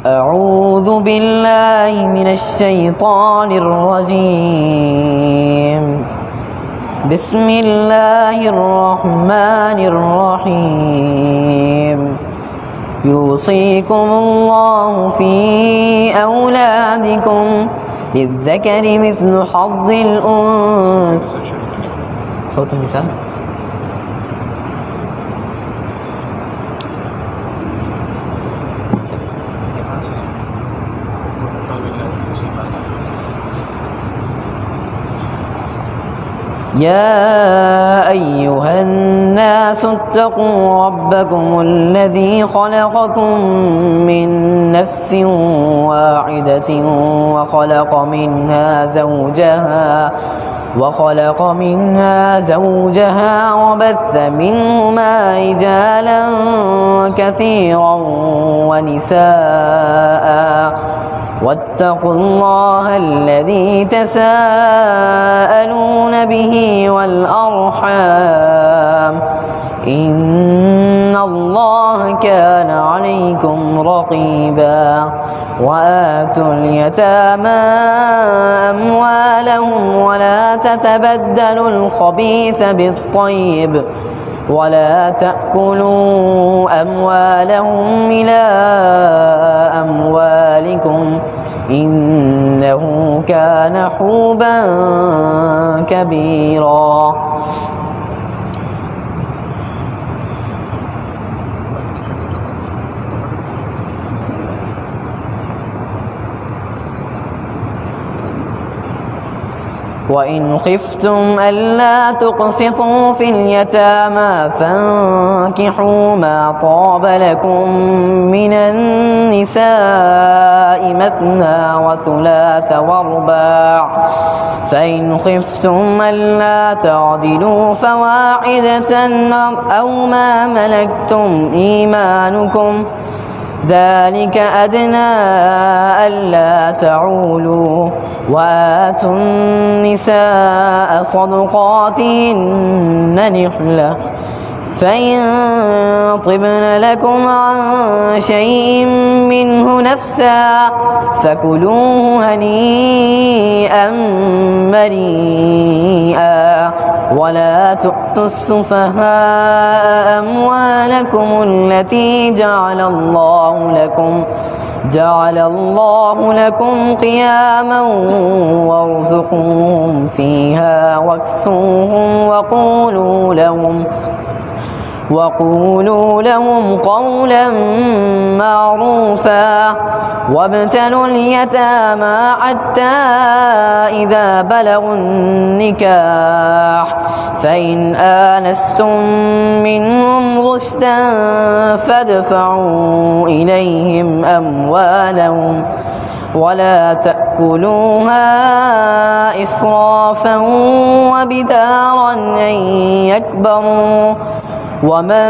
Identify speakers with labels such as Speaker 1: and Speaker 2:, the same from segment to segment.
Speaker 1: أعوذ بالله من الشيطان الرجيم بسم الله الرحمن الرحيم يوصيكم الله في أولادكم للذكر مثل حظ الأنثيين. صوت النساء. يا أيها الناس اتقوا ربكم الذي خلقكم من نفس واحدة وخلق منها زوجها وبث منهما رجالا كثيرا ونساء واتقوا الله الذي تساءلون به والأرحام إن الله كان عليكم رقيبا. وآتوا اليتامى أموالهم ولا تتبدلوا الخبيث بالطيب ولا تأكلوا أموالهم إلى أموالكم إنه كان حوبا كبيرا. وإن خفتم ألا تقسطوا في اليتامى فانكحوا ما طاب لكم من النساء مثنى وثلاث ورباع فإن خفتم ألا تعدلوا فواحدة أو ما ملكتم إيمانكم ذلك أدنى ألا تعولوا. وآتوا النساء صدقاتهن نحلة فإن طبن لكم عن شيء منه نفسا فكلوه هنيئا مريئا. ولا تؤتوا السفهاء أموالكم التي جعل الله لكم قياما وارزقوهم فيها واكسوهم وقولوا لهم قولا معروفا. وابتلوا اليتامى حتى إذا بلغوا النكاح فإن آنستم منهم رشدا فادفعوا إليهم أموالهم ولا تأكلوها إسرافا وبدارا أن يكبروا. ومن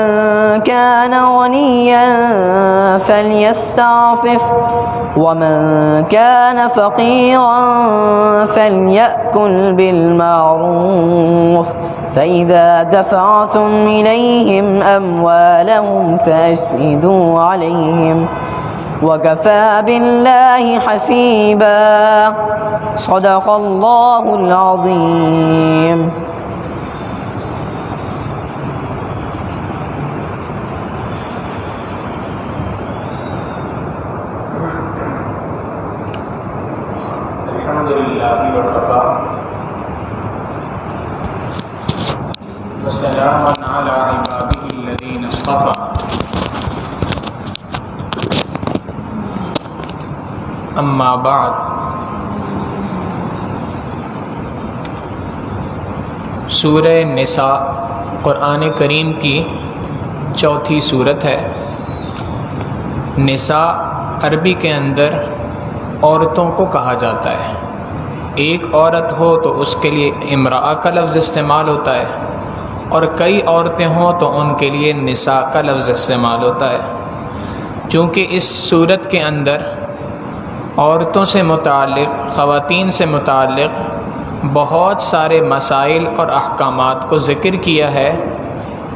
Speaker 1: كان غنيا فليستعفف ومن كان فقيرا فليأكل بالمعروف. فإذا دفعتم إليهم أموالهم فأشهدوا عليهم وكفى بالله حسيبا. صدق الله العظيم.
Speaker 2: الحمد لله وكفى وسلام على عباده الذين اصطفى. اما بعد، سورہ نساء قرآن کریم کی چوتھی صورت ہے۔ نساء عربی کے اندر عورتوں کو کہا جاتا ہے۔ ایک عورت ہو تو اس کے لیے امرأہ کا لفظ استعمال ہوتا ہے، اور کئی عورتیں ہوں تو ان کے لیے نساء کا لفظ استعمال ہوتا ہے۔ چونکہ اس صورت کے اندر عورتوں سے متعلق، خواتین سے متعلق بہت سارے مسائل اور احکامات کو ذکر کیا ہے،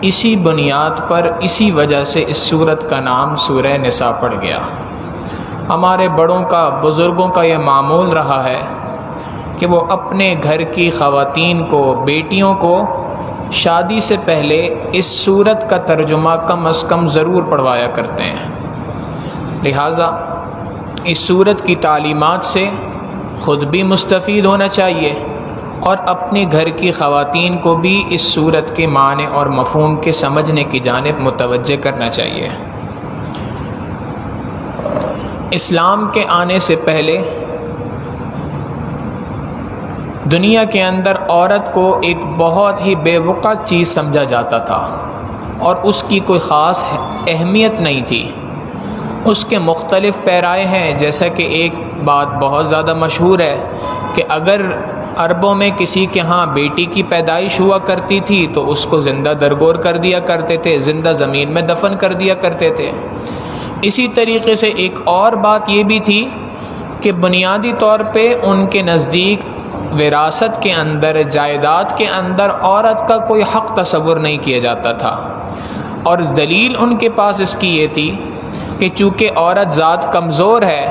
Speaker 2: اسی بنیاد پر، اسی وجہ سے اس سورت کا نام سورہ نساء پڑ گیا۔ ہمارے بڑوں کا، بزرگوں کا یہ معمول رہا ہے کہ وہ اپنے گھر کی خواتین کو، بیٹیوں کو شادی سے پہلے اس سورت کا ترجمہ کم از کم ضرور پڑھوایا کرتے ہیں۔ لہٰذا اس سورت کی تعلیمات سے خود بھی مستفید ہونا چاہیے اور اپنے گھر کی خواتین کو بھی اس سورت کے معنی اور مفہوم کے سمجھنے کی جانب متوجہ کرنا چاہیے۔ اسلام کے آنے سے پہلے دنیا کے اندر عورت کو ایک بہت ہی بے وقع چیز سمجھا جاتا تھا اور اس کی کوئی خاص اہمیت نہیں تھی۔ اس کے مختلف پیرائے ہیں، جیسا کہ ایک بات بہت زیادہ مشہور ہے کہ اگر عربوں میں کسی کے ہاں بیٹی کی پیدائش ہوا کرتی تھی تو اس کو زندہ درگور کر دیا کرتے تھے، زندہ زمین میں دفن کر دیا کرتے تھے۔ اسی طریقے سے ایک اور بات یہ بھی تھی کہ بنیادی طور پہ ان کے نزدیک وراثت کے اندر، جائیداد کے اندر عورت کا کوئی حق تصور نہیں کیا جاتا تھا، اور دلیل ان کے پاس اس کی یہ تھی کہ چونکہ عورت ذات کمزور ہے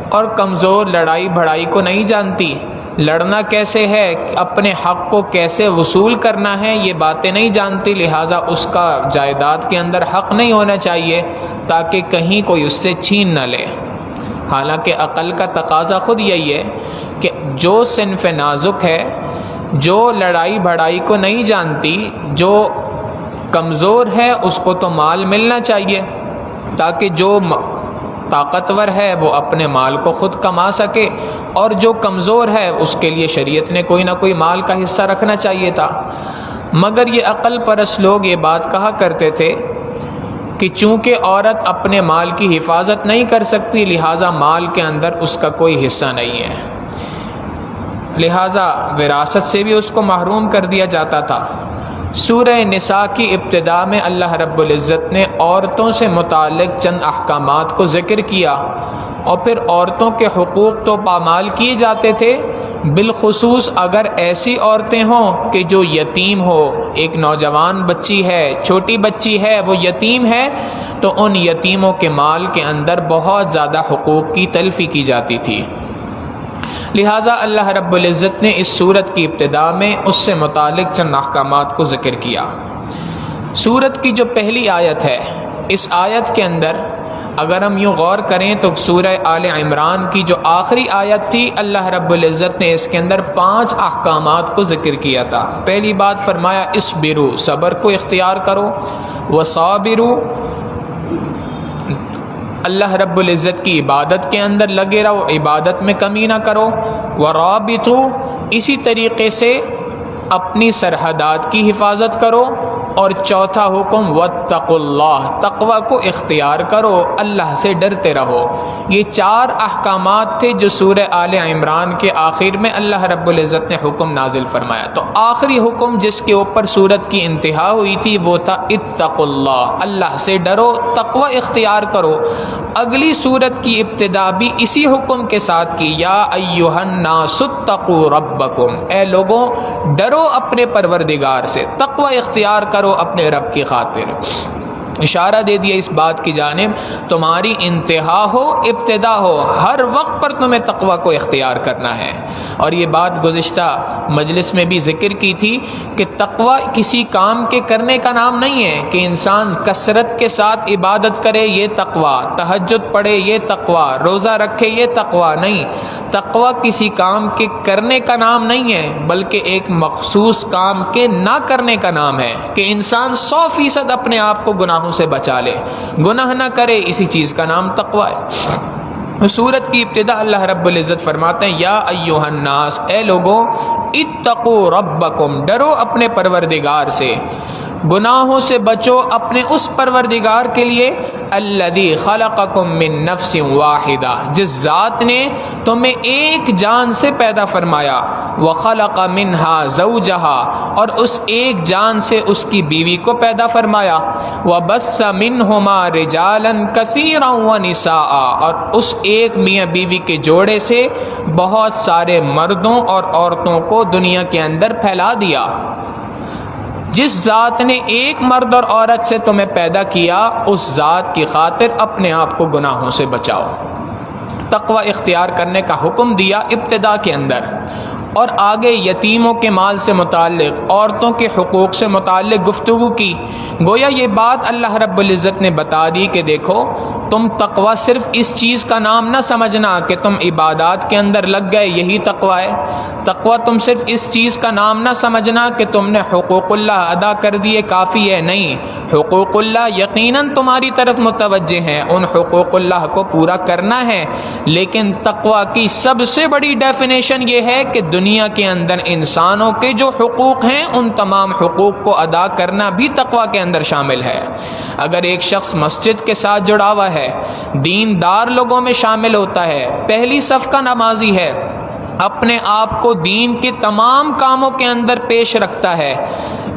Speaker 2: اور کمزور لڑائی بھڑائی کو نہیں جانتی، لڑنا کیسے ہے، اپنے حق کو کیسے وصول کرنا ہے، یہ باتیں نہیں جانتی، لہٰذا اس کا جائیداد کے اندر حق نہیں ہونا چاہیے تاکہ کہیں کوئی اس سے چھین نہ لے۔ حالانکہ عقل کا تقاضا خود یہی ہے کہ جو صنف نازک ہے، جو لڑائی بھڑائی کو نہیں جانتی، جو کمزور ہے، اس کو تو مال ملنا چاہیے تاکہ جو طاقتور ہے وہ اپنے مال کو خود کما سکے، اور جو کمزور ہے اس کے لیے شریعت نے کوئی نہ کوئی مال کا حصہ رکھنا چاہیے تھا۔ مگر یہ عقل پرست لوگ یہ بات کہا کرتے تھے کہ چونکہ عورت اپنے مال کی حفاظت نہیں کر سکتی، لہٰذا مال کے اندر اس کا کوئی حصہ نہیں ہے، لہٰذا وراثت سے بھی اس کو محروم کر دیا جاتا تھا۔ سورہ نساء کی ابتدا میں اللہ رب العزت نے عورتوں سے متعلق چند احکامات کو ذکر کیا، اور پھر عورتوں کے حقوق تو پامال کیے جاتے تھے، بالخصوص اگر ایسی عورتیں ہوں کہ جو یتیم ہو، ایک نوجوان بچی ہے، چھوٹی بچی ہے، وہ یتیم ہے، تو ان یتیموں کے مال کے اندر بہت زیادہ حقوق کی تلفی کی جاتی تھی۔ لہٰذا اللہ رب العزت نے اس سورت کی ابتدا میں اس سے متعلق چند احکامات کو ذکر کیا۔ سورت کی جو پہلی آیت ہے، اس آیت کے اندر اگر ہم یوں غور کریں تو سورہ آل عمران کی جو آخری آیت تھی، اللہ رب العزت نے اس کے اندر 5 احکامات کو ذکر کیا تھا۔ پہلی بات فرمایا اصبروا، صبر کو اختیار کرو، وصابروا، اللہ رب العزت کی عبادت کے اندر لگے رہو، عبادت میں کمی نہ کرو، ورابطوا، اسی طریقے سے اپنی سرحدات کی حفاظت کرو، اور چوتھا حکم واتقوا اللہ، تقوی کو اختیار کرو، اللہ سے ڈرتے رہو۔ یہ 4 احکامات تھے جو سورہ آل عمران کے آخر میں اللہ رب العزت نے حکم نازل فرمایا۔ تو آخری حکم جس کے اوپر سورت کی انتہا ہوئی تھی وہ تھا اتقوا اللہ، اللہ سے ڈرو، تقوی اختیار کرو۔ اگلی سورت کی ابتدا بھی اسی حکم کے ساتھ کی، یا ایھا الناس اتقوا ربکم، اے لوگوں ڈرو اپنے پروردگار سے، تقوی اختیار کرو اپنے رب کی خاطر۔ اشارہ دے دیا اس بات کی جانب تمہاری انتہا ہو ابتدا ہو، ہر وقت پر تمہیں تقوی کو اختیار کرنا ہے۔ اور یہ بات گزشتہ مجلس میں بھی ذکر کی تھی کہ تقوی کسی کام کے کرنے کا نام نہیں ہے کہ انسان کثرت کے ساتھ عبادت کرے یہ تقوی، تہجد پڑھے یہ تقوی، روزہ رکھے یہ تقوی نہیں۔ تقوی کسی کام کے کرنے کا نام نہیں ہے، بلکہ ایک مخصوص کام کے نہ کرنے کا نام ہے کہ انسان 100% اپنے آپ کو گناہوں سے بچا لے، گناہ نہ کرے، اسی چیز کا نام تقوی ہے۔ سورت کی ابتدا اللہ رب العزت فرماتے ہیں یا ایھا الناس، اے لوگوں اتقوا ربکم، ڈرو اپنے پروردگار سے، گناہوں سے بچو اپنے اس پروردگار کے لیے الذی خلقکم من نفس واحدہ، جس ذات نے تمہیں ایک جان سے پیدا فرمایا، وخلق منہا زوجہا، اور اس ایک جان سے اس کی بیوی کو پیدا فرمایا، وبث منہما رجالا کثیرا ونساء، اور اس ایک میاں بیوی کے جوڑے سے بہت سارے مردوں اور عورتوں کو دنیا کے اندر پھیلا دیا۔ جس ذات نے ایک مرد اور عورت سے تمہیں پیدا کیا، اس ذات کی خاطر اپنے آپ کو گناہوں سے بچاؤ۔ تقوی اختیار کرنے کا حکم دیا ابتدا کے اندر، اور آگے یتیموں کے مال سے متعلق، عورتوں کے حقوق سے متعلق گفتگو کی۔ گویا یہ بات اللہ رب العزت نے بتا دی کہ دیکھو تم تقوی صرف اس چیز کا نام نہ سمجھنا کہ تم عبادات کے اندر لگ گئے یہی تقوی ہے، تقوی تم صرف اس چیز کا نام نہ سمجھنا کہ تم نے حقوق اللہ ادا کر دیے کافی ہے، نہیں، حقوق اللہ یقیناً تمہاری طرف متوجہ ہیں، ان حقوق اللہ کو پورا کرنا ہے، لیکن تقوی کی سب سے بڑی ڈیفینیشن یہ ہے کہ دنیا کے اندر انسانوں کے جو حقوق ہیں ان تمام حقوق کو ادا کرنا بھی تقوی کے اندر شامل ہے۔ اگر ایک شخص مسجد کے ساتھ جڑا ہوا ہے، دیندار لوگوں میں شامل ہوتا ہے، پہلی صف کا نمازی ہے، اپنے آپ کو دین کے تمام کاموں کے اندر پیش رکھتا ہے،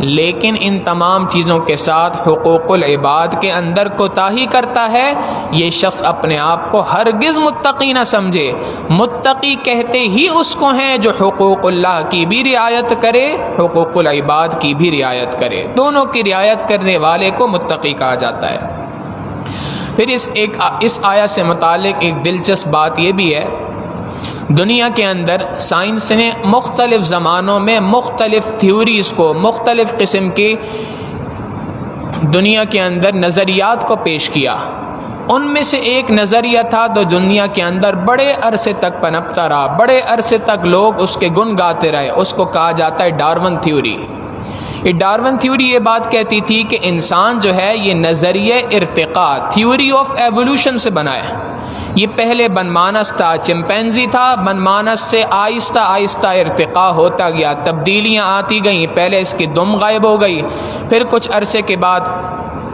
Speaker 2: لیکن ان تمام چیزوں کے ساتھ حقوق العباد کے اندر کوتاہی کرتا ہے، یہ شخص اپنے آپ کو ہرگز متقی نہ سمجھے۔ متقی کہتے ہی اس کو ہیں جو حقوق اللہ کی بھی رعایت کرے، حقوق العباد کی بھی رعایت کرے، دونوں کی رعایت کرنے والے کو متقی کہا جاتا ہے۔ پھر اس آیت سے متعلق ایک دلچسپ بات یہ بھی ہے، دنیا کے اندر سائنس نے مختلف زمانوں میں مختلف تھیوریز کو، مختلف قسم کے دنیا کے اندر نظریات کو پیش کیا۔ ان میں سے ایک نظریہ تھا جو دنیا کے اندر بڑے عرصے تک پنپتا رہا، بڑے عرصے تک لوگ اس کے گن گاتے رہے، اس کو کہا جاتا ہے ڈارون تھیوری۔ یہ ڈارون تھیوری یہ بات کہتی تھی کہ انسان جو ہے یہ نظریہ ارتقاء، تھیوری آف ایوولوشن سے بنا ہے۔ یہ پہلے بنمانس تھا، چمپینزی تھا، بنمانس سے آہستہ آہستہ ارتقاء ہوتا گیا، تبدیلیاں آتی گئیں، پہلے اس کی دم غائب ہو گئی، پھر کچھ عرصے کے بعد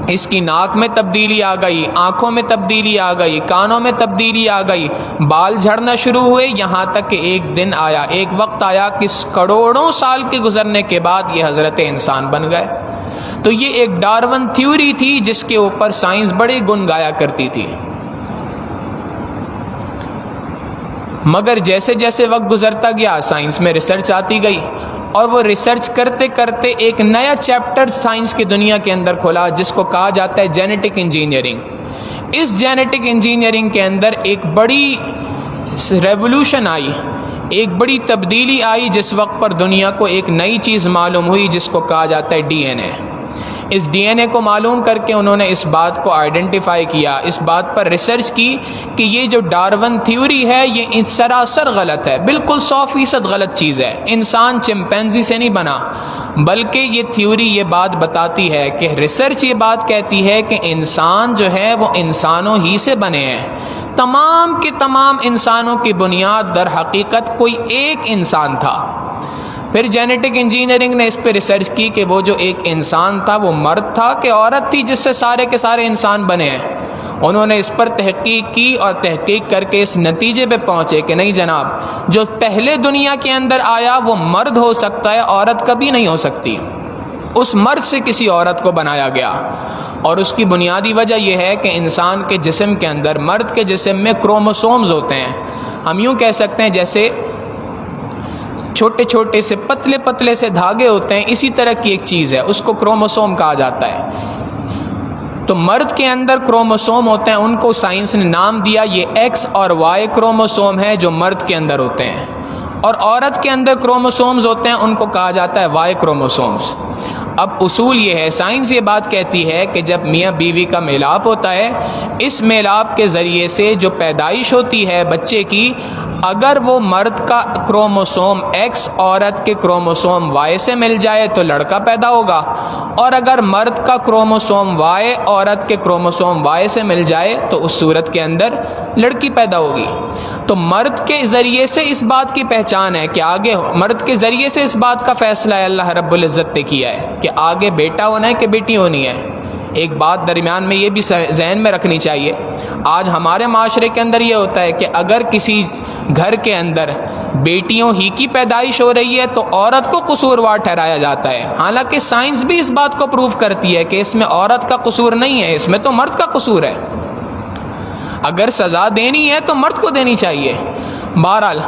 Speaker 2: اس کی ناک میں تبدیلی آ گئی، آنکھوں میں تبدیلی آ گئی، کانوں میں تبدیلی آ گئی، بال جھڑنا شروع ہوئے، یہاں تک کہ ایک دن آیا، ایک وقت آیا کہ کروڑوں سال کے گزرنے کے بعد یہ حضرت انسان بن گئے۔ تو یہ ایک ڈارون تھیوری تھی جس کے اوپر سائنس بڑے گن گایا کرتی تھی۔ مگر جیسے جیسے وقت گزرتا گیا سائنس میں ریسرچ آتی گئی، اور وہ ریسرچ کرتے کرتے ایک نیا چیپٹر سائنس کی دنیا کے اندر کھلا جس کو کہا جاتا ہے جینیٹک انجینئرنگ۔ اس جینیٹک انجینئرنگ کے اندر ایک بڑی ریولوشن آئی، ایک بڑی تبدیلی آئی، جس وقت پر دنیا کو ایک نئی چیز معلوم ہوئی جس کو کہا جاتا ہے ڈی این اے۔ اس ڈی این اے کو معلوم کر کے انہوں نے اس بات کو آئیڈینٹیفائی کیا، اس بات پر ریسرچ کی کہ یہ جو ڈارون تھیوری ہے یہ سراسر غلط ہے، بالکل 100% غلط چیز ہے، انسان چمپینزی سے نہیں بنا، بلکہ یہ تھیوری یہ بات بتاتی ہے کہ ریسرچ یہ بات کہتی ہے کہ انسان جو ہے وہ انسانوں ہی سے بنے ہیں، تمام کے تمام انسانوں کی بنیاد در حقیقت کوئی ایک انسان تھا۔ پھر جینیٹک انجینئرنگ نے اس پہ ریسرچ کی کہ وہ جو ایک انسان تھا وہ مرد تھا کہ عورت تھی جس سے سارے کے سارے انسان بنے ہیں۔ انہوں نے اس پر تحقیق کی اور تحقیق کر کے اس نتیجے پہ پہنچے کہ نہیں جناب، جو پہلے دنیا کے اندر آیا وہ مرد ہو سکتا ہے، عورت کبھی نہیں ہو سکتی۔ اس مرد سے کسی عورت کو بنایا گیا، اور اس کی بنیادی وجہ یہ ہے کہ انسان کے جسم کے اندر، مرد کے جسم میں کروموسومز ہوتے ہیں، ہم یوں کہہ سکتے ہیں جیسے چھوٹے چھوٹے سے پتلے پتلے سے دھاگے ہوتے ہیں، اسی طرح کی ایک چیز ہے، اس کو کروموسوم کہا جاتا ہے۔ تو مرد کے اندر کروموسوم ہوتے ہیں، ان کو سائنس نے نام دیا یہ ایکس اور وائی کروموسوم ہے جو مرد کے اندر ہوتے ہیں، اور عورت کے اندر کروموسومز ہوتے ہیں، ان کو کہا جاتا ہے وائی کروموسومز۔ اب اصول یہ ہے، سائنس یہ بات کہتی ہے کہ جب میاں بیوی کا میلاپ ہوتا ہے، اس میلاپ کے ذریعے سے جو پیدائش ہوتی ہے بچے کی، اگر وہ مرد کا کروموسوم ایکس عورت کے کروموسوم وائی سے مل جائے تو لڑکا پیدا ہوگا، اور اگر مرد کا کروموسوم وائی عورت کے کروموسوم وائی سے مل جائے تو اس صورت کے اندر لڑکی پیدا ہوگی۔ تو مرد کے ذریعے سے اس بات کی پہچان ہے کہ آگے، مرد کے ذریعے سے اس بات کا فیصلہ ہے اللہ رب العزت نے کیا ہے کہ آگے بیٹا ہونا ہے کہ بیٹی ہونی ہے۔ ایک بات درمیان میں یہ بھی ذہن میں رکھنی چاہیے، آج ہمارے معاشرے کے اندر یہ ہوتا ہے کہ اگر کسی گھر کے اندر بیٹیوں ہی کی پیدائش ہو رہی ہے تو عورت کو قصوروار ٹھہرایا جاتا ہے، حالانکہ سائنس بھی اس بات کو پروف کرتی ہے کہ اس میں عورت کا قصور نہیں ہے، اس میں تو مرد کا قصور ہے۔ اگر سزا دینی ہے تو مرد کو دینی چاہیے۔ بہرحال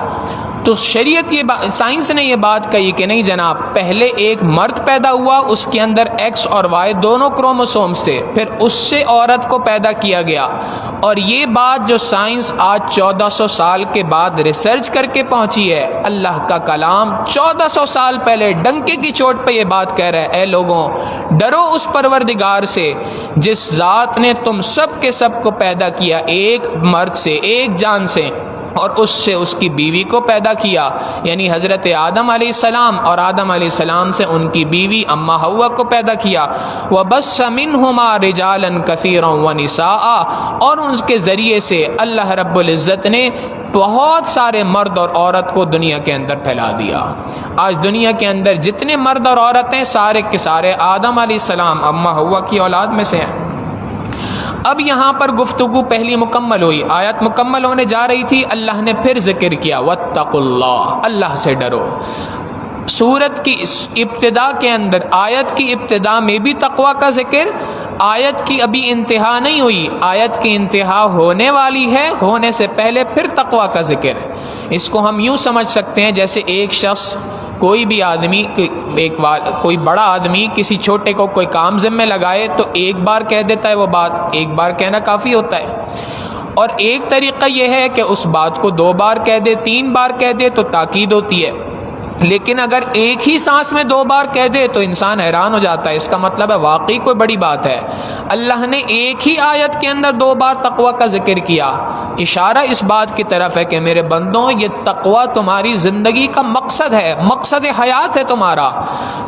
Speaker 2: تو شریعت سائنس نے یہ بات کہی کہ نہیں جناب، پہلے ایک مرد پیدا ہوا، اس کے اندر ایکس اور وائی دونوں کروموسومز تھے، پھر اس سے عورت کو پیدا کیا گیا. اور یہ بات جو سائنس آج 1400 سال کے بعد ریسرچ کر کے پہنچی ہے، اللہ کا کلام 1400 سال پہلے ڈنکے کی چوٹ پہ یہ بات کہہ رہا ہے، اے لوگوں ڈرو اس پروردگار سے جس ذات نے تم سب کے سب کو پیدا کیا ایک مرد سے، ایک جان سے، اور اس سے اس کی بیوی کو پیدا کیا، یعنی حضرت آدم علیہ السلام، اور آدم علیہ السلام سے ان کی بیوی اما حوا کو پیدا کیا. وَبَثَّ مِنْهُمَا رِجَالًا كَثِيرًا وَنِسَاءً، اور ان کے ذریعے سے اللہ رب العزت نے بہت سارے مرد اور عورت کو دنیا کے اندر پھیلا دیا. آج دنیا کے اندر جتنے مرد اور عورت ہیں سارے کے سارے آدم علیہ السلام اما حوا کی اولاد میں سے ہیں. اب یہاں پر گفتگو پہلی مکمل ہوئی، آیت مکمل ہونے جا رہی تھی، اللہ نے پھر ذکر کیا وَاتَّقُوا اللَّهَ، اللہ سے ڈرو. سورت کی ابتدا کے اندر، آیت کی ابتدا میں بھی تقوی کا ذکر، آیت کی ابھی انتہا نہیں ہوئی، آیت کی انتہا ہونے والی ہے، ہونے سے پہلے پھر تقوی کا ذکر. اس کو ہم یوں سمجھ سکتے ہیں جیسے ایک شخص، کوئی بھی آدمی، کوئی بڑا آدمی کسی چھوٹے کو کوئی کام ذمہ لگائے تو ایک بار کہہ دیتا ہے، وہ بات ایک بار کہنا کافی ہوتا ہے. اور ایک طریقہ یہ ہے کہ اس بات کو 2 بار کہہ دے، 3 بار کہہ دے تو تاکید ہوتی ہے. لیکن اگر ایک ہی سانس میں 2 بار کہہ دے تو انسان حیران ہو جاتا ہے، اس کا مطلب ہے واقعی کوئی بڑی بات ہے. اللہ نے ایک ہی آیت کے اندر 2 بار تقوی کا ذکر کیا، اشارہ اس بات کی طرف ہے کہ میرے بندوں یہ تقوی تمہاری زندگی کا مقصد ہے، مقصد حیات ہے تمہارا،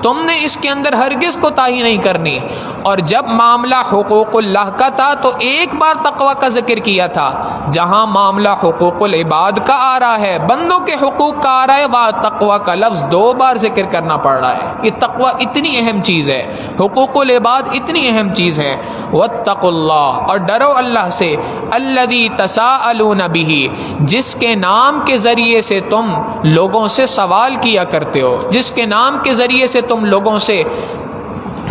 Speaker 2: تم نے اس کے اندر ہرگز کوتاہی نہیں کرنی. اور جب معاملہ حقوق اللہ کا تھا تو ایک بار تقوی کا ذکر کیا تھا، جہاں معاملہ حقوق العباد کا آ رہا ہے، بندوں کے حقوق کا آ رہا ہے، وہاں تقوی کا لفظ 2 بار ذکر کرنا پڑ رہا ہے. یہ تقوی اتنی اہم چیز ہے، حقوق العباد اتنی اہم چیز ہے. واتقوا اللہ، اور ڈرو اللہ سے، الذی تساءلون بہ، جس کے نام کے ذریعے سے تم لوگوں سے سوال کیا کرتے ہو، جس کے نام کے ذریعے سے تم لوگوں سے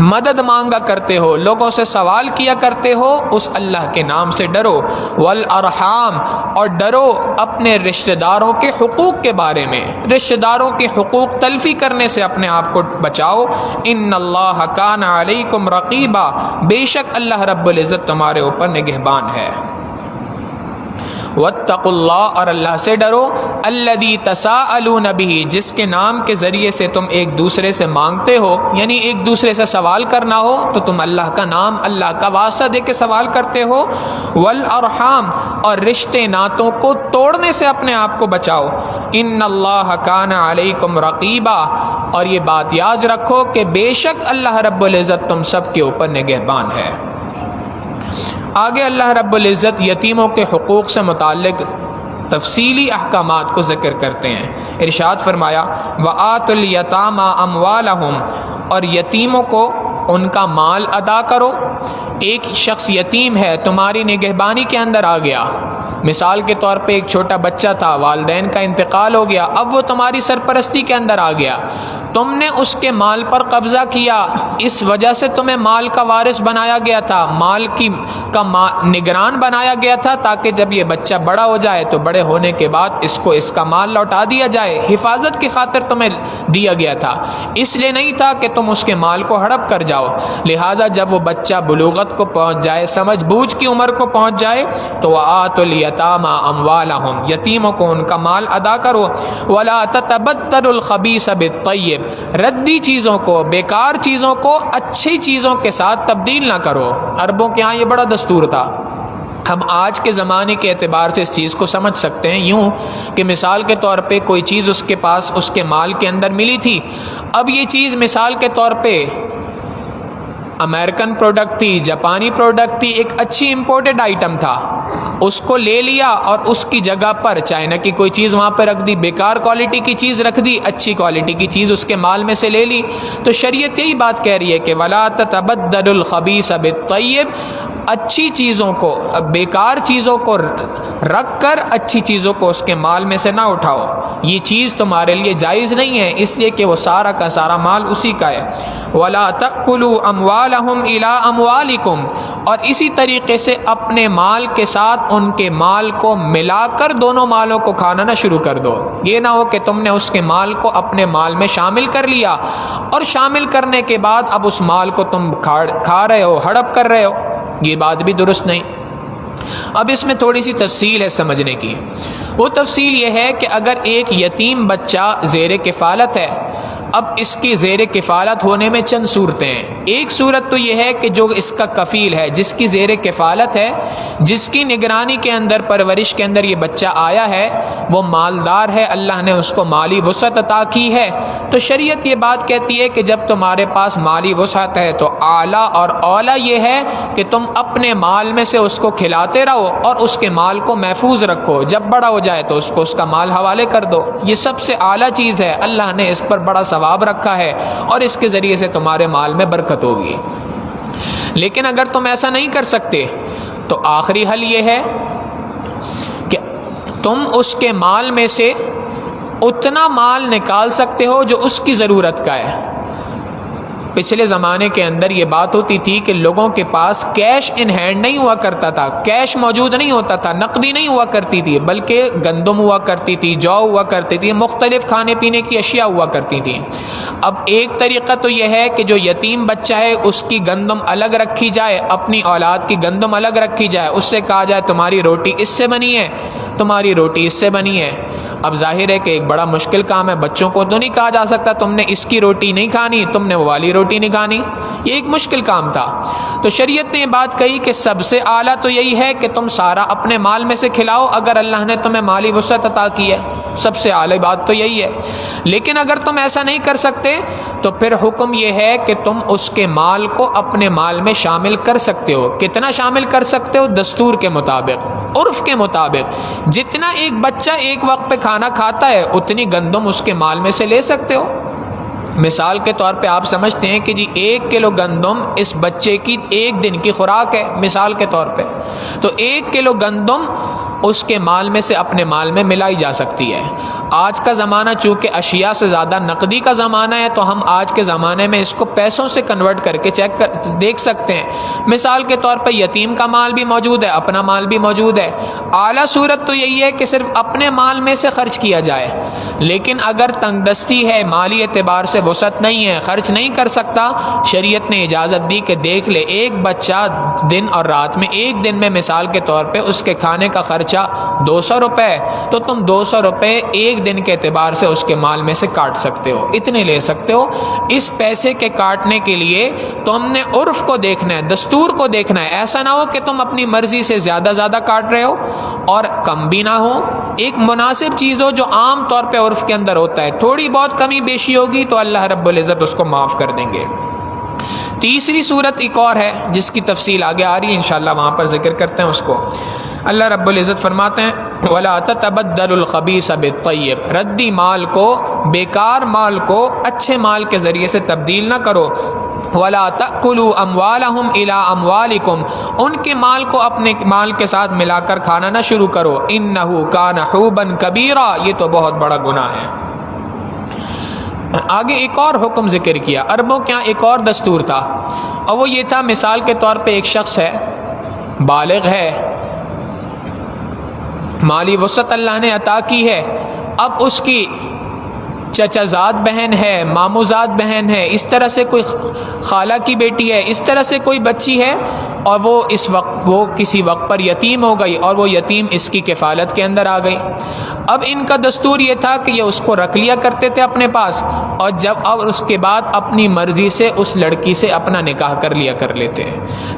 Speaker 2: مدد مانگا کرتے ہو، لوگوں سے سوال کیا کرتے ہو، اس اللہ کے نام سے ڈرو. والارحام، اور ڈرو اپنے رشتہ داروں کے حقوق کے بارے میں، رشتہ داروں کے حقوق تلفی کرنے سے اپنے آپ کو بچاؤ. ان اللہ کان علیکم رقیبا، بے شک اللہ رب العزت تمہارے اوپر نگہبان ہے. واتقوا اللہ، اور اللہ سے ڈرو، الذی تساءلون بہ، جس کے نام کے ذریعے سے تم ایک دوسرے سے مانگتے ہو، یعنی ایک دوسرے سے سوال کرنا ہو تو تم اللہ کا نام، اللہ کا واسطہ دے کے سوال کرتے ہو. والارحام، اور رشتے ناتوں کو توڑنے سے اپنے آپ کو بچاؤ. ان اللہ کان علیکم رقیبا، اور یہ بات یاد رکھو کہ بے شک اللہ رب العزت تم سب کے اوپر نگہبان ہے. آگے اللہ رب العزت یتیموں کے حقوق سے متعلق تفصیلی احکامات کو ذکر کرتے ہیں. ارشاد فرمایا وَآتُوا الْيَتَامَى أَمْوَالَهُمْ، اور یتیموں کو ان کا مال ادا کرو. ایک شخص یتیم ہے، تمہاری نگہبانی کے اندر آ گیا، مثال کے طور پہ ایک چھوٹا بچہ تھا، والدین کا انتقال ہو گیا، اب وہ تمہاری سرپرستی کے اندر آ گیا، تم نے اس کے مال پر قبضہ کیا، اس وجہ سے تمہیں مال کا وارث بنایا گیا تھا، مال کا نگران بنایا گیا تھا، تاکہ جب یہ بچہ بڑا ہو جائے تو بڑے ہونے کے بعد اس کو اس کا مال لوٹا دیا جائے. حفاظت کی خاطر تمہیں دیا گیا تھا، اس لیے نہیں تھا کہ تم اس کے مال کو ہڑپ کر جاؤ. لہٰذا جب وہ بچہ بلوغت کو پہنچ جائے، سمجھ بوجھ کی عمر کو پہنچ جائے، تو وآتوا الیتامی اموالہم، یتیموں کو ان کا مال ادا کرو. ولا تتبدلوا الخبیث بالطیب، ردی چیزوں کو، بیکار چیزوں کو اچھی چیزوں کے ساتھ تبدیل نہ کرو. عربوں کے ہاں یہ بڑا دستور تھا. ہم آج کے زمانے کے اعتبار سے اس چیز کو سمجھ سکتے ہیں یوں کہ مثال کے طور پہ کوئی چیز اس کے پاس اس کے مال کے اندر ملی تھی، اب یہ چیز مثال کے طور پہ امریکن پروڈکٹ تھی، جاپانی پروڈکٹ تھی، ایک اچھی امپورٹڈ آئٹم تھا، اس کو لے لیا اور اس کی جگہ پر چائنا کی کوئی چیز وہاں پہ رکھ دی، بیکار کوالٹی کی چیز رکھ دی، اچھی کوالٹی کی چیز اس کے مال میں سے لے لی. تو شریعت یہی بات کہہ رہی ہے کہ وَلَا تَتَبَدَّلُوا الْخَبِيثَ بِالطَّيِّبِ، اچھی چیزوں کو، بیکار چیزوں کو رکھ کر اچھی چیزوں کو اس کے مال میں سے نہ اٹھاؤ. یہ چیز تمہارے لیے جائز نہیں ہے، اس لیے کہ وہ سارا کا سارا مال اسی کا ہے. وَلَا تَأْكُلُوا أَمْوَالَهُمْ إِلَىٰ أَمْوَالِكُمْ، اور اسی طریقے سے اپنے مال کے ساتھ ان کے مال کو ملا کر دونوں مالوں کو کھانا نہ شروع کر دو. یہ نہ ہو کہ تم نے اس کے مال کو اپنے مال میں شامل کر لیا اور شامل کرنے کے بعد اب اس مال کو تم کھا رہے ہو، ہڑپ کر رہے ہو. یہ بات بھی درست نہیں. اب اس میں تھوڑی سی تفصیل ہے سمجھنے کی. وہ تفصیل یہ ہے کہ اگر ایک یتیم بچہ زیر کفالت ہے، اب اس کی زیر کفالت ہونے میں چند صورتیں ہیں. ایک صورت تو یہ ہے کہ جو اس کا کفیل ہے، جس کی زیر کفالت ہے، جس کی نگرانی کے اندر، پرورش کے اندر یہ بچہ آیا ہے، وہ مالدار ہے، اللہ نے اس کو مالی وسعت عطا کی ہے. تو شریعت یہ بات کہتی ہے کہ جب تمہارے پاس مالی وسعت ہے تو اعلیٰ اور اولیٰ یہ ہے کہ تم اپنے مال میں سے اس کو کھلاتے رہو اور اس کے مال کو محفوظ رکھو. جب بڑا ہو جائے تو اس کو اس کا مال حوالے کر دو. یہ سب سے اعلیٰ چیز ہے. اللہ نے اس پر بڑا ثواب رکھا ہے اور اس کے ذریعے سے تمہارے مال میں برکت ہوگی. لیکن اگر تم ایسا نہیں کر سکتے تو آخری حل یہ ہے کہ تم اس کے مال میں سے اتنا مال نکال سکتے ہو جو اس کی ضرورت کا ہے. پچھلے زمانے کے اندر یہ بات ہوتی تھی کہ لوگوں کے پاس کیش ان ہینڈ نہیں ہوا کرتا تھا، کیش موجود نہیں ہوتا تھا، نقدی نہیں ہوا کرتی تھی، بلکہ گندم ہوا کرتی تھی، جو ہوا کرتی تھی، مختلف کھانے پینے کی اشیاء ہوا کرتی تھیں. اب ایک طریقہ تو یہ ہے کہ جو یتیم بچہ ہے اس کی گندم الگ رکھی جائے، اپنی اولاد کی گندم الگ رکھی جائے، اس سے کہا جائے تمہاری روٹی اس سے بنی ہے، تمہاری روٹی اس سے بنی ہے. اب ظاہر ہے کہ ایک بڑا مشکل کام ہے. بچوں کو تو نہیں کہا جا سکتا تم نے اس کی روٹی نہیں کھانی، تم نے وہ والی روٹی نہیں کھانی. یہ ایک مشکل کام تھا. تو شریعت نے یہ بات کہی کہ سب سے اعلیٰ تو یہی ہے کہ تم سارا اپنے مال میں سے کھلاؤ اگر اللہ نے تمہیں مالی وسعت عطا کی ہے. سب سے اعلیٰ بات تو یہی ہے. لیکن اگر تم ایسا نہیں کر سکتے تو پھر حکم یہ ہے کہ تم اس کے مال کو اپنے مال میں شامل کر سکتے ہو. کتنا شامل کر سکتے ہو؟ دستور کے مطابق، عرف کے مطابق. جتنا ایک بچہ ایک وقت پہ کھانا کھاتا ہے اتنی گندم اس کے مال میں سے لے سکتے ہو. مثال کے طور پہ آپ سمجھتے ہیں کہ جی 1 کلو گندم اس بچے کی 1 دن کی خوراک ہے، مثال کے طور پہ، تو 1 کلو گندم اس کے مال میں سے اپنے مال میں ملائی جا سکتی ہے. آج کا زمانہ چونکہ اشیاء سے زیادہ نقدی کا زمانہ ہے تو ہم آج کے زمانے میں اس کو پیسوں سے کنورٹ کر کے دیکھ سکتے ہیں. مثال کے طور پہ یتیم کا مال بھی موجود ہے، اپنا مال بھی موجود ہے. اعلیٰ صورت تو یہی ہے کہ صرف اپنے مال میں سے خرچ کیا جائے. لیکن اگر تنگ دستی ہے، مالی اعتبار سے وسعت نہیں ہے، خرچ نہیں کر سکتا، شریعت نے اجازت دی کہ دیکھ لے ایک بچہ دن اور رات میں، ایک دن میں مثال کے طور پہ اس کے کھانے کا خرچہ 200 روپے، تو تم 200 روپے ایک دن کے اعتبار سے اس کے مال میں سے کاٹ سکتے ہو، اتنے لے سکتے ہو. اس پیسے کے کاٹنے کے لیے تو ہم نے عرف کو دیکھنا ہے، دستور کو دیکھنا ہے. ایسا نہ ہو کہ تم اپنی مرضی سے زیادہ کاٹ رہے ہو اور کم بھی نہ ہو. ایک مناسب چیز ہو جو عام طور پہ عرف کے اندر ہوتا ہے. تھوڑی بہت کمی بیشی ہوگی تو اللہ رب العزت اس کو معاف کر دیں گے. تیسری صورت ایک اور ہے جس کی تفصیل آگے آ رہی ہے، انشاءاللہ وہاں پر ذکر کرتے ہیں اس کو. اللہ رب العزت فرماتے ہیں وَلَا تَتَبَدَّلُوا الْخَبِيثَ بِالطَّيِّبِ، ردی مال کو، بیکار مال کو اچھے مال کے ذریعے سے تبدیل نہ کرو. وَلَا تَأْكُلُوا أَمْوَالَهُمْ إِلَىٰ أَمْوَالِكُمْ، ان کے مال کو اپنے مال کے ساتھ ملا کر کھانا نہ شروع کرو. إِنَّهُ كَانَ حُوبًا كَبِيرًا، یہ تو بہت بڑا گناہ ہے. آگے ایک اور حکم ذکر کیا. عربوں کے یہاں ایک اور دستور تھا اور وہ یہ تھا، مثال کے طور پہ ایک شخص ہے، بالغ ہے، مالی وسعت اللہ نے عطا کی ہے. اب اس کی چچا زاد بہن ہے، مامو زاد بہن ہے، اس طرح سے کوئی خالہ کی بیٹی ہے، اس طرح سے کوئی بچی ہے اور وہ کسی وقت پر یتیم ہو گئی اور وہ یتیم اس کی کفالت کے اندر آ گئی. اب ان کا دستور یہ تھا کہ یہ اس کو رکھ لیا کرتے تھے اپنے پاس، اور اس کے بعد اپنی مرضی سے اس لڑکی سے اپنا نکاح کر لیا کر لیتے.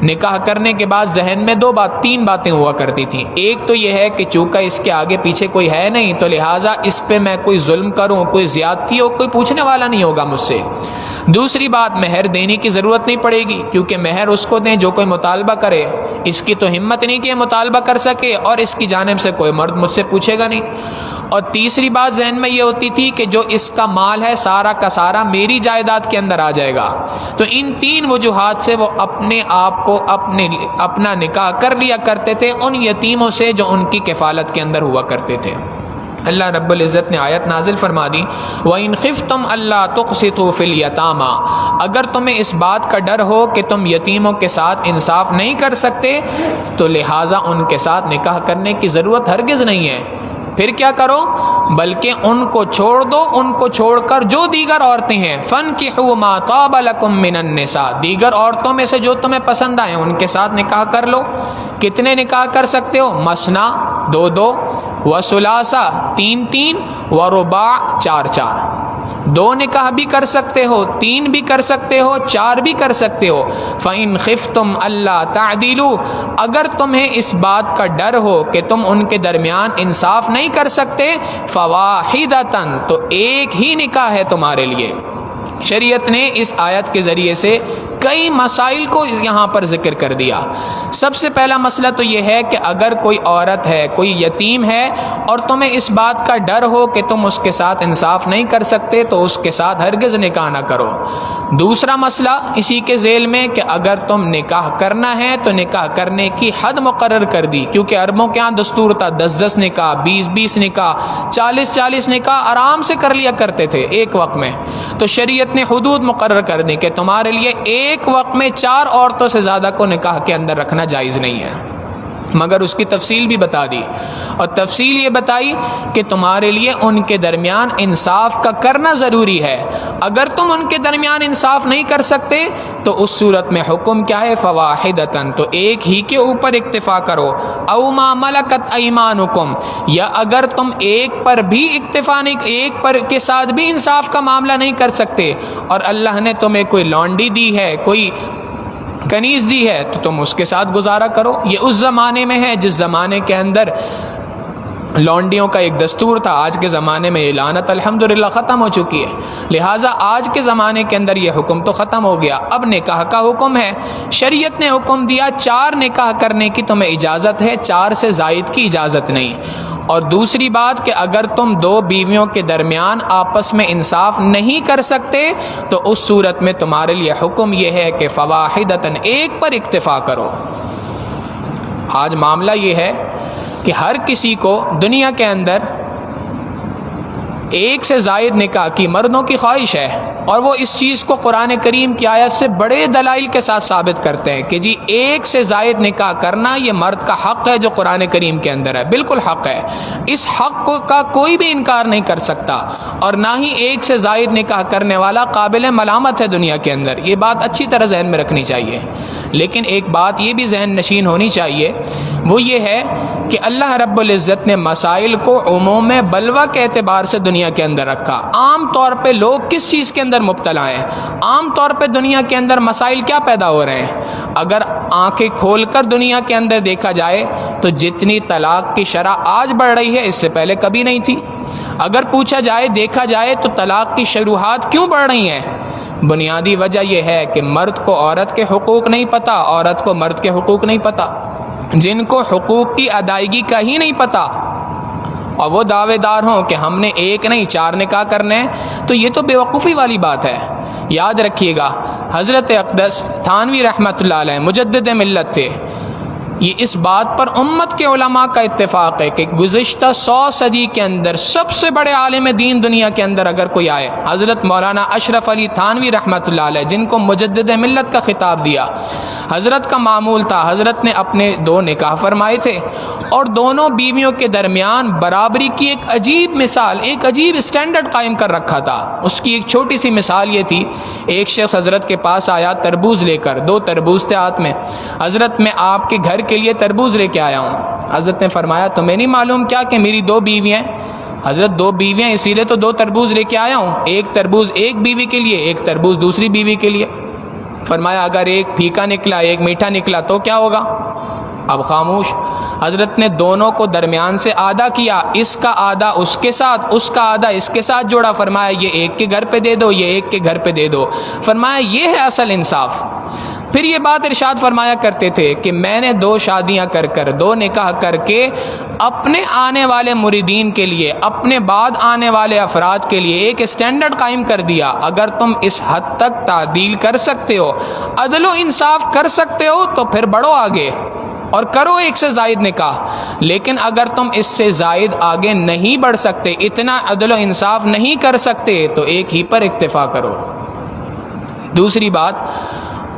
Speaker 2: نکاح کرنے کے بعد ذہن میں 3 باتیں ہوا کرتی تھیں. ایک تو یہ ہے کہ چونکہ اس کے آگے پیچھے کوئی ہے نہیں تو لہٰذا اس پہ میں کوئی ظلم کروں، کوئی زیادتی ہو، کوئی پوچھنے والا نہیں ہوگا مجھ سے. دوسری بات، مہر دینے کی ضرورت نہیں پڑے گی کیونکہ مہر اس کو دیں جو کوئی مطالبہ کرے. اس کی تو ہمت نہیں کہ یہ مطالبہ کر سکے اور اس کی جانب سے کوئی مرد مجھ سے پوچھے گا نہیں. اور تیسری بات ذہن میں یہ ہوتی تھی کہ جو اس کا مال ہے سارا کا سارا میری جائیداد کے اندر آ جائے گا. تو ان 3 وجوہات سے وہ اپنے آپ کو اپنا نکاح کر لیا کرتے تھے ان یتیموں سے جو ان کی کفالت کے اندر ہوا کرتے تھے. اللہ رب العزت نے آیت نازل فرما دی وَإِنْ خِفْتُمْ أَلَّا تُقْسِطُوا فِي الْيَتَامَى، اگر تمہیں اس بات کا ڈر ہو کہ تم یتیموں کے ساتھ انصاف نہیں کر سکتے تو لہٰذا ان کے ساتھ نکاح کرنے کی ضرورت ہرگز نہیں ہے. پھر کیا کرو؟ بلکہ ان کو چھوڑ دو، ان کو چھوڑ کر جو دیگر عورتیں ہیں فَانْكِحُوا مَا طَابَ لَكُم مِّنَ النِّسَاءِ، دیگر عورتوں میں سے جو تمہیں پسند آئیں ان کے ساتھ نکاح کر لو. کتنے نکاح کر سکتے ہو؟ مثنا 2 وثلاثہ 3 ورباع 4. 2 نکاح بھی کر سکتے ہو، 3 بھی کر سکتے ہو، 4 بھی کر سکتے ہو. فَإِنْ خِفْتُمْ أَلَّا تَعْدِلُوا، اگر تمہیں اس بات کا ڈر ہو کہ تم ان کے درمیان انصاف نہیں کر سکتے فَوَاحِدَةً، تو ایک ہی نکاح ہے تمہارے لیے. شریعت نے اس آیت کے ذریعے سے کئی مسائل کو یہاں پر ذکر کر دیا. سب سے پہلا مسئلہ تو یہ ہے کہ اگر کوئی عورت ہے، کوئی یتیم ہے اور تمہیں اس بات کا ڈر ہو کہ تم اس کے ساتھ انصاف نہیں کر سکتے تو اس کے ساتھ ہرگز نکاح نہ کرو. دوسرا مسئلہ اسی کے ذیل میں کہ اگر تم نکاح کرنا ہے تو نکاح کرنے کی حد مقرر کر دی، کیونکہ عربوں کے ہاں دستور تھا 10 نکاح، 20 نکاح، 40 نکاح آرام سے کر لیا کرتے تھے ایک وقت میں. تو شریعت نے حدود مقرر کر دی کہ تمہارے لیے ایک وقت میں 4 عورتوں سے زیادہ کو نکاح کے اندر رکھنا جائز نہیں ہے. مگر اس کی تفصیل بھی بتا دی، اور تفصیل یہ بتائی کہ تمہارے لیے ان کے درمیان انصاف کا کرنا ضروری ہے. اگر تم ان کے درمیان انصاف نہیں کر سکتے تو اس صورت میں حکم کیا ہے؟ فواحدتاً، تو ایک ہی کے اوپر اکتفا کرو. او ما ملکت ایمانکم، یا اگر تم ایک پر بھی اکتفا نہیں، ایک پر کے ساتھ بھی انصاف کا معاملہ نہیں کر سکتے اور اللہ نے تمہیں کوئی لانڈی دی ہے، کوئی کنیز دی ہے، تو تم اس کے ساتھ گزارا کرو. یہ اس زمانے میں ہے جس زمانے کے اندر لانڈیوں کا ایک دستور تھا. آج کے زمانے میں یہ لعنت الحمدللہ ختم ہو چکی ہے، لہٰذا آج کے زمانے کے اندر یہ حکم تو ختم ہو گیا. اب نکاح کا حکم ہے. شریعت نے حکم دیا 4 نکاح کرنے کی تمہیں اجازت ہے، 4 سے زائد کی اجازت نہیں. اور دوسری بات کہ اگر تم 2 بیویوں کے درمیان آپس میں انصاف نہیں کر سکتے تو اس صورت میں تمہارے لیے حکم یہ ہے کہ فواحدتاً، ایک پر اکتفا کرو. آج معاملہ یہ ہے کہ ہر کسی کو دنیا کے اندر ایک سے زائد نکاح کی مردوں کی خواہش ہے، اور وہ اس چیز کو قرآن کریم کی آیت سے بڑے دلائل کے ساتھ ثابت کرتے ہیں کہ جی ایک سے زائد نکاح کرنا یہ مرد کا حق ہے جو قرآن کریم کے اندر ہے، بالکل حق ہے. اس حق کا کوئی بھی انکار نہیں کر سکتا، اور نہ ہی ایک سے زائد نکاح کرنے والا قابل ملامت ہے دنیا کے اندر. یہ بات اچھی طرح ذہن میں رکھنی چاہیے. لیکن ایک بات یہ بھی ذہن نشین ہونی چاہیے، وہ یہ ہے کہ اللہ رب العزت نے مسائل کو عموم بلوہ کے اعتبار سے دنیا کے اندر رکھا. عام طور پہ لوگ کس چیز کے اندر مبتلا ہیں؟ عام طور پہ دنیا کے اندر مسائل کیا پیدا ہو رہے ہیں؟ اگر آنکھیں کھول کر دنیا کے اندر دیکھا جائے تو جتنی طلاق کی شرح آج بڑھ رہی ہے اس سے پہلے کبھی نہیں تھی. اگر پوچھا جائے، دیکھا جائے تو طلاق کی شروحات کیوں بڑھ رہی ہیں؟ بنیادی وجہ یہ ہے کہ مرد کو عورت کے حقوق نہیں پتہ، عورت کو مرد کے حقوق نہیں پتہ. جن کو حقوق کی ادائیگی کا ہی نہیں پتہ اور وہ دعوے دار ہوں کہ ہم نے 1 نہیں 4 نکاح کرنے ہیں، تو یہ تو بیوقوفی والی بات ہے. یاد رکھیے گا حضرت اقدس تھانوی رحمۃ اللہ علیہ مجدد ملت تھے. یہ اس بات پر امت کے علماء کا اتفاق ہے کہ گزشتہ 100 صدی کے اندر سب سے بڑے عالم دین دنیا کے اندر اگر کوئی آئے، حضرت مولانا اشرف علی تھانوی رحمۃ اللہ علیہ، جن کو مجدد ملت کا خطاب دیا. حضرت کا معمول تھا، حضرت نے اپنے 2 نکاح فرمائے تھے اور دونوں بیویوں کے درمیان برابری کی ایک عجیب مثال، ایک عجیب اسٹینڈرڈ قائم کر رکھا تھا. اس کی ایک چھوٹی سی مثال یہ تھی، ایک شخص حضرت کے پاس آیا تربوز لے کر، 2 تربوز تھے ہاتھ میں. حضرت میں آپ کے گھر کے لیے تربوز لے کے آیا ہوں. حضرت نے فرمایا تمہیں نہیں معلوم کیا کہ میری 2 بیویاں ہیں؟ حضرت 2 بیویاں اسی لیے تو 2 تربوز لے کے آیا ہوں، ایک تربوز ایک بیوی کے لیے، ایک تربوز دوسری بیوی کے لیے. فرمایا اگر ایک پھیکا نکلا ایک میٹھا نکلا تو کیا ہوگا؟ اب خاموش. حضرت نے دونوں کو درمیان سے آدھا کیا، اس کا آدھا اس کے ساتھ، اس کا آدھا اس کے ساتھ جوڑا. فرمایا یہ ایک کے گھر پہ دے دو، یہ ایک کے گھر پہ دے دو. فرمایا یہ ہے اصل انصاف. پھر یہ بات ارشاد فرمایا کرتے تھے کہ میں نے 2 شادیاں کر کر 2 نکاح کر کے اپنے آنے والے مریدین کے لیے، اپنے بعد آنے والے افراد کے لیے ایک اسٹینڈرڈ قائم کر دیا. اگر تم اس حد تک تعدیل کر سکتے ہو، عدل و انصاف کر سکتے ہو تو پھر بڑھو آگے. اور کرو ایک سے زائد نکاح، لیکن اگر تم اس سے زائد آگے نہیں بڑھ سکتے، اتنا عدل و انصاف نہیں کر سکتے، تو ایک ہی پر اکتفا کرو۔ دوسری بات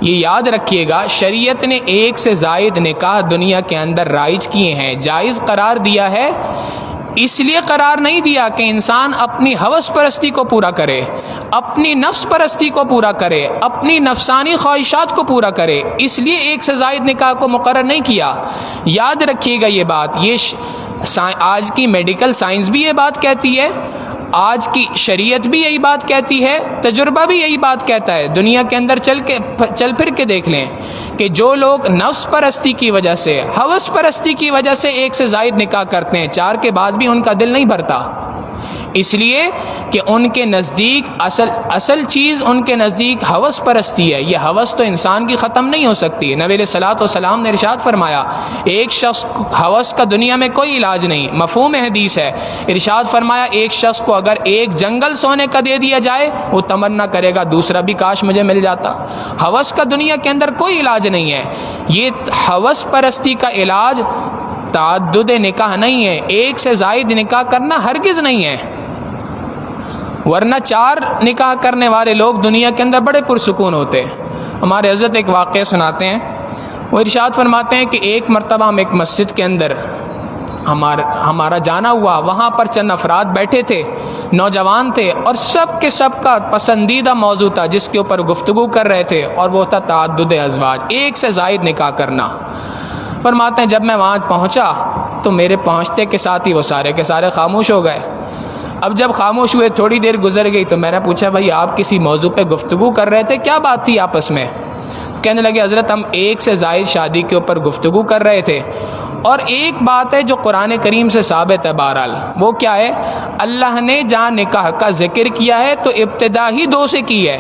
Speaker 2: یہ یاد رکھیے گا، شریعت نے ایک سے زائد نکاح دنیا کے اندر رائج کیے ہیں، جائز قرار دیا ہے، اس لیے قرار نہیں دیا کہ انسان اپنی ہوس پرستی کو پورا کرے، اپنی نفس پرستی کو پورا کرے، اپنی نفسانی خواہشات کو پورا کرے، اس لیے ایک سے زائد نکاح کو مقرر نہیں کیا۔ یاد رکھیے گا یہ بات، یہ آج کی میڈیکل سائنس بھی یہ بات کہتی ہے، آج کی شریعت بھی یہی بات کہتی ہے، تجربہ بھی یہی بات کہتا ہے۔ دنیا کے اندر چل پھر کے دیکھ لیں کہ جو لوگ نفس پرستی کی وجہ سے، ہوس پرستی کی وجہ سے ایک سے زائد نکاح کرتے ہیں، 4 کے بعد بھی ان کا دل نہیں بھرتا، اس لیے کہ ان کے نزدیک اصل چیز ان کے نزدیک ہوس پرستی ہے۔ یہ ہوس تو انسان کی ختم نہیں ہو سکتی۔ نبی علیہ الصلوۃ والسلام نے ارشاد فرمایا، ایک شخص ہوس کا دنیا میں کوئی علاج نہیں، مفہوم حدیث ہے۔ ارشاد فرمایا ایک شخص کو اگر ایک جنگل سونے کا دے دیا جائے، وہ تمنا کرے گا دوسرا بھی کاش مجھے مل جاتا۔ ہوس کا دنیا کے اندر کوئی علاج نہیں ہے۔ یہ ہوس پرستی کا علاج تعدد نکاح نہیں ہے، ایک سے زائد نکاح کرنا ہرگز نہیں ہے، ورنہ 4 نکاح کرنے والے لوگ دنیا کے اندر بڑے پرسکون ہوتے۔ ہمارے حضرت ایک واقعہ سناتے ہیں، وہ ارشاد فرماتے ہیں کہ ایک مرتبہ ہم ایک مسجد کے اندر ہمارا جانا ہوا، وہاں پر چند افراد بیٹھے تھے، نوجوان تھے، اور سب کے سب کا پسندیدہ موضوع تھا جس کے اوپر گفتگو کر رہے تھے، اور وہ تھا تعدد ازواج، ایک سے زائد نکاح کرنا۔ فرماتے ہیں جب میں وہاں پہنچا تو میرے پہنچتے کے ساتھ ہی وہ سارے کے سارے خاموش ہو گئے۔ اب جب خاموش ہوئے، تھوڑی دیر گزر گئی تو میں نے پوچھا بھائی آپ کسی موضوع پہ گفتگو کر رہے تھے، کیا بات تھی آپس میں؟ کہنے لگے حضرت ہم ایک سے زائد شادی کے اوپر گفتگو کر رہے تھے، اور ایک بات ہے جو قرآن کریم سے ثابت ہے، بہرحال وہ کیا ہے، اللہ نے جہاں نکاح کا ذکر کیا ہے تو ابتدا ہی 2 سے کی ہے،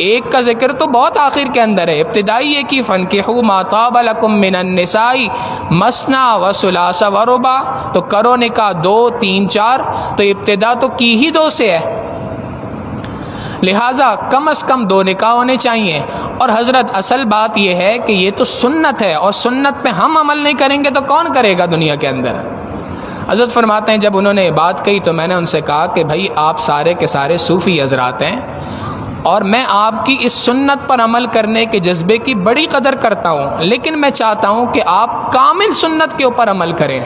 Speaker 2: ایک کا ذکر تو بہت آخر کے اندر ہے، ابتدائی یہ کی فَانْكِحُوا مَا طَابَ لَكُم مِّنَ النِّسَاءِ مَثْنَىٰ وَثُلَاثَ وَرُبَاعَ، تو کرو نکاح 2 3 4، تو ابتدا تو کی ہی 2 سے ہے، لہٰذا کم از کم 2 نکاح ہونے چاہیے۔ اور حضرت اصل بات یہ ہے کہ یہ تو سنت ہے، اور سنت پہ ہم عمل نہیں کریں گے تو کون کرے گا دنیا کے اندر؟ حضرت فرماتے ہیں جب انہوں نے یہ بات کہی تو میں نے ان سے کہا کہ بھائی آپ سارے کے سارے صوفی حضرات ہیں، اور میں آپ کی اس سنت پر عمل کرنے کے جذبے کی بڑی قدر کرتا ہوں، لیکن میں چاہتا ہوں کہ آپ کامل سنت کے اوپر عمل کریں۔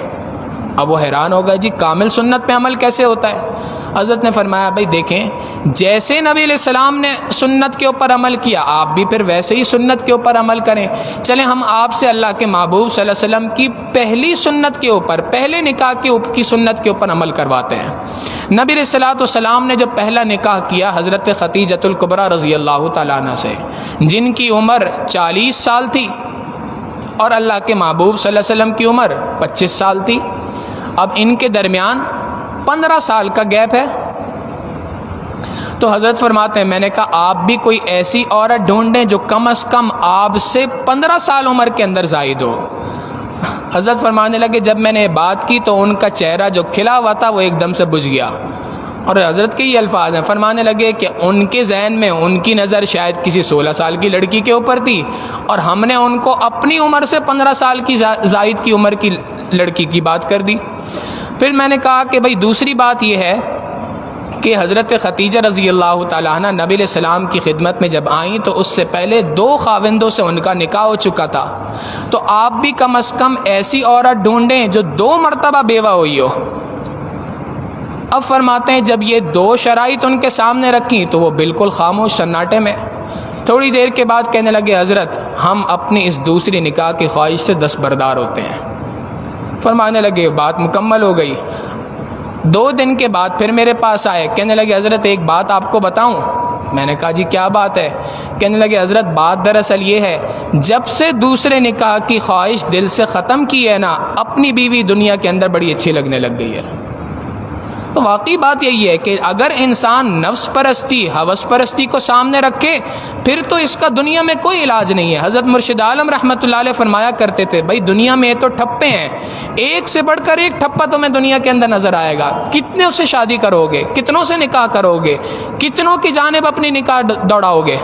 Speaker 2: اب وہ حیران ہو گئے، جی کامل سنت پہ عمل کیسے ہوتا ہے؟ حضرت نے فرمایا بھائی دیکھیں، جیسے نبی علیہ السلام نے سنت کے اوپر عمل کیا، آپ بھی پھر ویسے ہی سنت کے اوپر عمل کریں۔ چلیں ہم آپ سے اللہ کے محبوب صلی اللہ علیہ وسلم کی پہلی سنت کے اوپر، پہلے نکاح کی سنت کے اوپر عمل کرواتے ہیں۔ نبی علیہ الصلوۃ والسلام نے جو پہلا نکاح کیا حضرت خدیجۃ الکبریٰ رضی اللہ تعالیٰ عنہ سے، جن کی عمر 40 سال تھی، اور اللہ کے محبوب صلی اللہ علیہ وسلم کی عمر 25 سال تھی۔ اب ان کے درمیان 15 سال کا گیپ ہے، تو حضرت فرماتے ہیں میں نے کہا آپ بھی کوئی ایسی عورت ڈھونڈیں جو کم از کم آپ سے 15 سال عمر کے اندر زائد ہو۔ حضرت فرمانے لگے جب میں نے بات کی تو ان کا چہرہ جو کھلا ہوا تھا وہ ایک دم سے بجھ گیا، اور حضرت کے یہ الفاظ ہیں، فرمانے لگے کہ ان کے ذہن میں ان کی نظر شاید کسی 16 سال کی لڑکی کے اوپر تھی، اور ہم نے ان کو اپنی عمر سے 15 سال کی زائد کی عمر کی لڑکی کی بات کر دی۔ پھر میں نے کہا کہ بھائی دوسری بات یہ ہے کہ حضرت خدیجہ رضی اللہ تعالیٰ عنہ نبی علیہ السلام کی خدمت میں جب آئیں تو اس سے پہلے 2 خاوندوں سے ان کا نکاح ہو چکا تھا، تو آپ بھی کم از کم ایسی عورت ڈھونڈیں جو 2 مرتبہ بیوہ ہوئی ہو۔ اب فرماتے ہیں جب یہ 2 شرائط ان کے سامنے رکھیں تو وہ بالکل خاموش سناٹے میں۔ تھوڑی دیر کے بعد کہنے لگے حضرت ہم اپنی اس دوسری نکاح کی خواہش سے دستبردار ہوتے ہیں۔ فرمانے لگے بات مکمل ہو گئی۔ 2 دن کے بعد پھر میرے پاس آئے، کہنے لگے حضرت ایک بات آپ کو بتاؤں؟ میں نے کہا جی کیا بات ہے؟ کہنے لگے حضرت بات دراصل یہ ہے، جب سے دوسرے نکاح کی خواہش دل سے ختم کی ہے نا، اپنی بیوی دنیا کے اندر بڑی اچھی لگنے لگ گئی ہے۔ تو واقعی بات یہی ہے کہ اگر انسان نفس پرستی، ہوس پرستی کو سامنے رکھے پھر تو اس کا دنیا میں کوئی علاج نہیں ہے۔ حضرت مرشد عالم رحمۃ اللہ علیہ فرمایا کرتے تھے بھائی دنیا میں تو ٹھپے ہیں، ایک سے بڑھ کر ایک ٹھپا تمہیں دنیا کے اندر نظر آئے گا، کتنے سے شادی کرو گے، کتنوں سے نکاح کرو گے، کتنوں کی جانب اپنی نکاح دوڑاؤ گے۔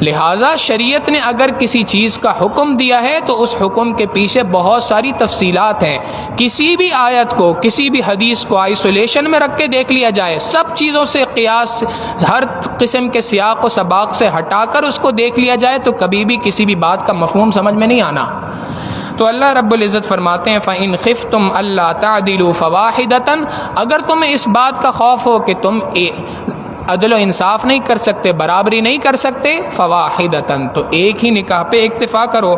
Speaker 2: لہٰذا شریعت نے اگر کسی چیز کا حکم دیا ہے تو اس حکم کے پیچھے بہت ساری تفصیلات ہیں. کسی بھی آیت کو، کسی بھی حدیث کو آئسولیشن میں رکھ کے دیکھ لیا جائے، سب چیزوں سے قیاس، ہر قسم کے سیاق و سباق سے ہٹا کر اس کو دیکھ لیا جائے تو کبھی بھی کسی بھی بات کا مفہوم سمجھ میں نہیں آنا. تو اللہ رب العزت فرماتے ہیں فَإِنْ خِفْتُمْ أَلَّا تَعْدِلُوا فَوَاحِدَةً، اگر تمہیں اس بات کا خوف ہو کہ تم عدل و انصاف نہیں کر سکتے، برابری نہیں کر سکتے، فواحدتاً، تو ایک ہی نکاح پہ اکتفا کرو.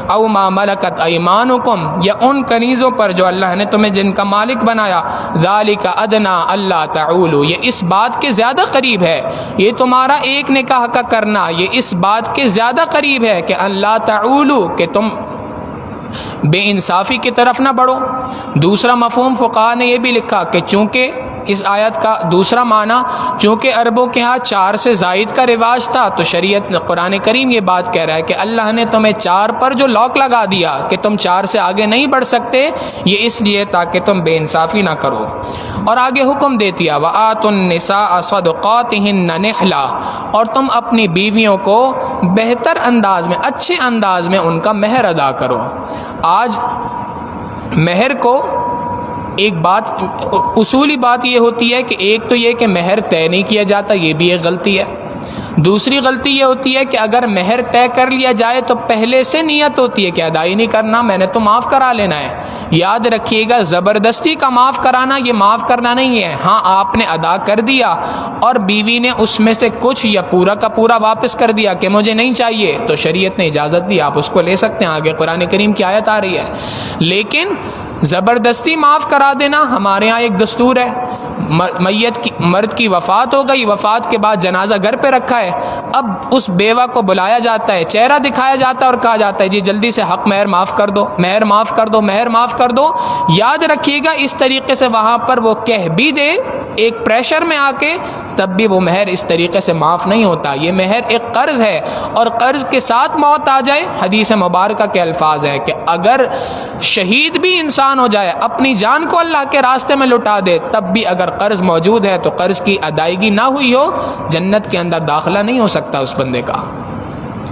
Speaker 2: او ما ملکت ایمانکم، یا ان کنیزوں پر جو اللہ نے تمہیں جن کا مالک بنایا. ذالک ادنا اللہ تعولوا، یہ اس بات کے زیادہ قریب ہے، یہ تمہارا ایک نکاح کا کرنا یہ اس بات کے زیادہ قریب ہے کہ اللہ تعولوا، کہ تم بے انصافی کی طرف نہ بڑھو. دوسرا مفہوم فقہاء نے یہ بھی لکھا کہ چونکہ اس آیت کا دوسرا معنی، چونکہ عربوں کے ہاں 4 سے زائد کا رواج تھا، تو شریعت قرآن کریم یہ بات کہہ رہا ہے کہ اللہ نے تمہیں 4 پر جو لاک لگا دیا کہ تم 4 سے آگے نہیں بڑھ سکتے، یہ اس لیے تاکہ تم بے انصافی نہ کرو. اور آگے حکم دے دیا وَآتُوا النِّسَاءَ صَدُقَاتِهِنَّ نِحْلًا، اور تم اپنی بیویوں کو بہتر انداز میں، اچھے انداز میں ان کا مہر ادا کرو. آج مہر کو ایک بات، اصولی بات یہ ہوتی ہے کہ ایک تو یہ کہ مہر طے نہیں کیا جاتا، یہ بھی ایک غلطی ہے. دوسری غلطی یہ ہوتی ہے کہ اگر مہر طے کر لیا جائے تو پہلے سے نیت ہوتی ہے کہ ادائی نہیں کرنا، میں نے تو معاف کرا لینا ہے. یاد رکھیے گا، زبردستی کا معاف کرانا یہ معاف کرنا نہیں ہے. ہاں آپ نے ادا کر دیا اور بیوی نے اس میں سے کچھ یا پورا کا پورا واپس کر دیا کہ مجھے نہیں چاہیے، تو شریعت نے اجازت دی، آپ اس کو لے سکتے ہیں، آگے قرآن کریم کی آیت آ رہی ہے. لیکن زبردستی معاف کرا دینا ہمارے ہاں ایک دستور ہے. مرد کی وفات ہو گئی، وفات کے بعد جنازہ گھر پہ رکھا ہے، اب اس بیوہ کو بلایا جاتا ہے، چہرہ دکھایا جاتا ہے اور کہا جاتا ہے جی جلدی سے حق مہر معاف کر دو، مہر معاف کر دو، مہر معاف کر دو. یاد رکھیے گا اس طریقے سے وہاں پر وہ کہہ بھی دے ایک پریشر میں آ کے، تب بھی وہ مہر اس طریقے سے معاف نہیں ہوتا. یہ مہر ایک قرض ہے، اور قرض کے ساتھ موت آ جائے، حدیث مبارکہ کے الفاظ ہے کہ اگر شہید بھی انسان ہو جائے، اپنی جان کو اللہ کے راستے میں لٹا دے، تب بھی اگر قرض موجود ہے تو قرض کی ادائیگی نہ ہوئی ہو، جنت کے اندر داخلہ نہیں ہو سکتا اس بندے کا.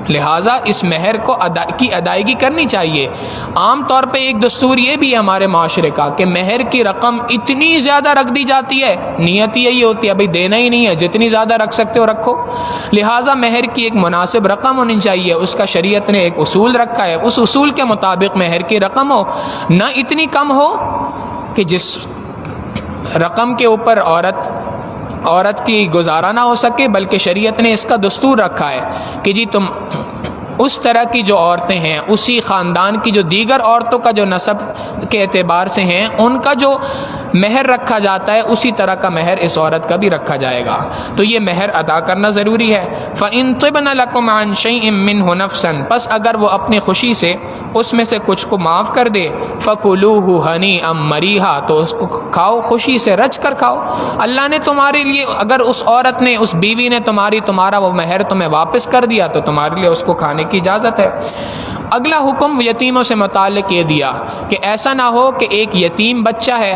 Speaker 2: لہٰذا اس مہر کو کی ادائیگی کرنی چاہیے. عام طور پہ ایک دستور یہ بھی ہے ہمارے معاشرے کا کہ مہر کی رقم اتنی زیادہ رکھ دی جاتی ہے، نیت یہی ہوتی ہے بھائی دینا ہی نہیں ہے، جتنی زیادہ رکھ سکتے ہو رکھو. لہٰذا مہر کی ایک مناسب رقم ہونی چاہیے، اس کا شریعت نے ایک اصول رکھا ہے، اس اصول کے مطابق مہر کی رقم ہو، نہ اتنی کم ہو کہ جس رقم کے اوپر عورت کی گزارا نہ ہو سکے، بلکہ شریعت نے اس کا دستور رکھا ہے کہ جی تم اس طرح کی جو عورتیں ہیں، اسی خاندان کی جو دیگر عورتوں کا جو نسب کے اعتبار سے ہیں، ان کا جو مہر رکھا جاتا ہے اسی طرح کا مہر اس عورت کا بھی رکھا جائے گا. تو یہ مہر ادا کرنا ضروری ہے. فَإِن طِبْنَ لَكُمْ عَنْ شَيْءٍ مِّنْهُ نَفْسًا، پس اگر وہ اپنی خوشی سے اس میں سے کچھ کو معاف کر دے، فَكُلُوهُ هَنِيئًا مَرِيحًا، تو اس کو کھاؤ، خوشی سے رچ کر کھاؤ. اللہ نے تمہارے لیے، اگر اس عورت نے، اس بیوی نے تمہارا وہ مہر تمہیں واپس کر دیا تو تمہارے لیے اس کو کھانے کی اجازت ہے. اگلا حکم یتیموں سے متعلق یہ دیا کہ ایسا نہ ہو کہ ایک یتیم بچہ ہے،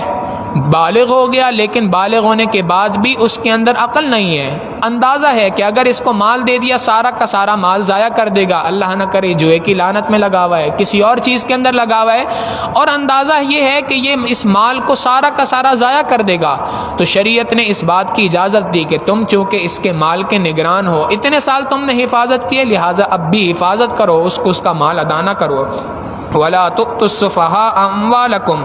Speaker 2: بالغ ہو گیا لیکن بالغ ہونے کے بعد بھی اس کے اندر عقل نہیں ہے. اندازہ ہے کہ اگر اس کو مال دے دیا سارا کا سارا مال ضائع کر دے گا، اللہ نہ کرے جوئے کی لعنت میں لگا ہوا ہے، کسی اور چیز کے اندر لگا ہوا ہے، اور اندازہ یہ ہے کہ یہ اس مال کو سارا کا سارا ضائع کر دے گا، تو شریعت نے اس بات کی اجازت دی کہ تم چونکہ اس کے مال کے نگران ہو، اتنے سال تم نے حفاظت کی ہے، لہٰذا اب بھی حفاظت کرو، اس کو اس کا مال ادا نہ کرو. وَلَا تُؤْتُوا السُّفَهَاءَ أَمْوَالَكُمْ،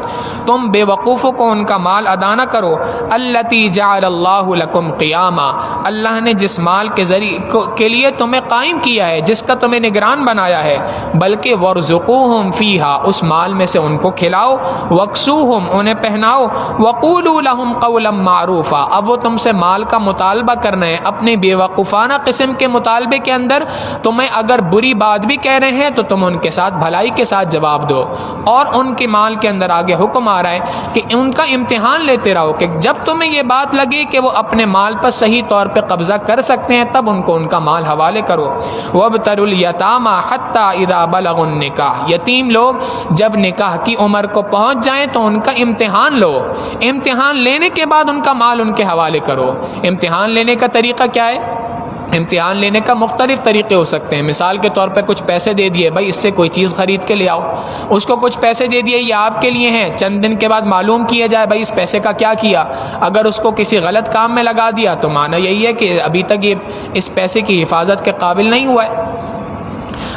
Speaker 2: تم بے وقوفوں کو ان کا مال ادا نہ کرو. الَّتِي جَعَلَ اللَّهُ لَكُمْ قِيَامًا، اللہ نے جس مال کے ذریعے کے لیے تمہیں قائم کیا ہے، جس کا تمہیں نگران بنایا ہے، بلکہ وَارْزُقُوهُمْ فِيهَا، اس مال میں سے ان کو کھلاؤ، وَاكْسُوهُمْ، انہیں پہناؤ، وَقُولُوا لَهُمْ قَوْلًا مَّعْرُوفًا. اب وہ تم سے مال کا مطالبہ کرنا ہے، اپنے بے وقوفانہ قسم کے مطالبے کے اندر تمہیں اگر بری بات بھی کہہ رہے ہیں تو تم ان کے ساتھ بھلائی کے ساتھ جواب دو. اور ان کے مال کے اندر آگے حکم آ رہا ہے کہ ان کا امتحان لیتے رہو، کہ جب تمہیں یہ بات لگے کہ وہ اپنے مال پر صحیح طور پہ قبضہ کر سکتے ہیں تب ان کو ان کا مال حوالے کرو. وَابْتَلُوا الْيَتَامَىٰ حَتَّىٰ إِذَا بَلَغُوا النِّكَاحَ، یتیم لوگ جب نکاح کی عمر کو پہنچ جائیں تو ان کا امتحان لو، امتحان لینے کے بعد ان کا مال ان کے حوالے کرو. امتحان لینے کا طریقہ کیا ہے؟ امتحان لینے کا مختلف طریقے ہو سکتے ہیں. مثال کے طور پہ کچھ پیسے دے دیے، بھائی اس سے کوئی چیز خرید کے لے آؤ. اس کو کچھ پیسے دے دیے، یہ آپ کے لیے ہیں. چند دن کے بعد معلوم کیا جائے بھائی اس پیسے کا کیا کیا. اگر اس کو کسی غلط کام میں لگا دیا تو معنی یہی ہے کہ ابھی تک یہ اس پیسے کی حفاظت کے قابل نہیں ہوا ہے.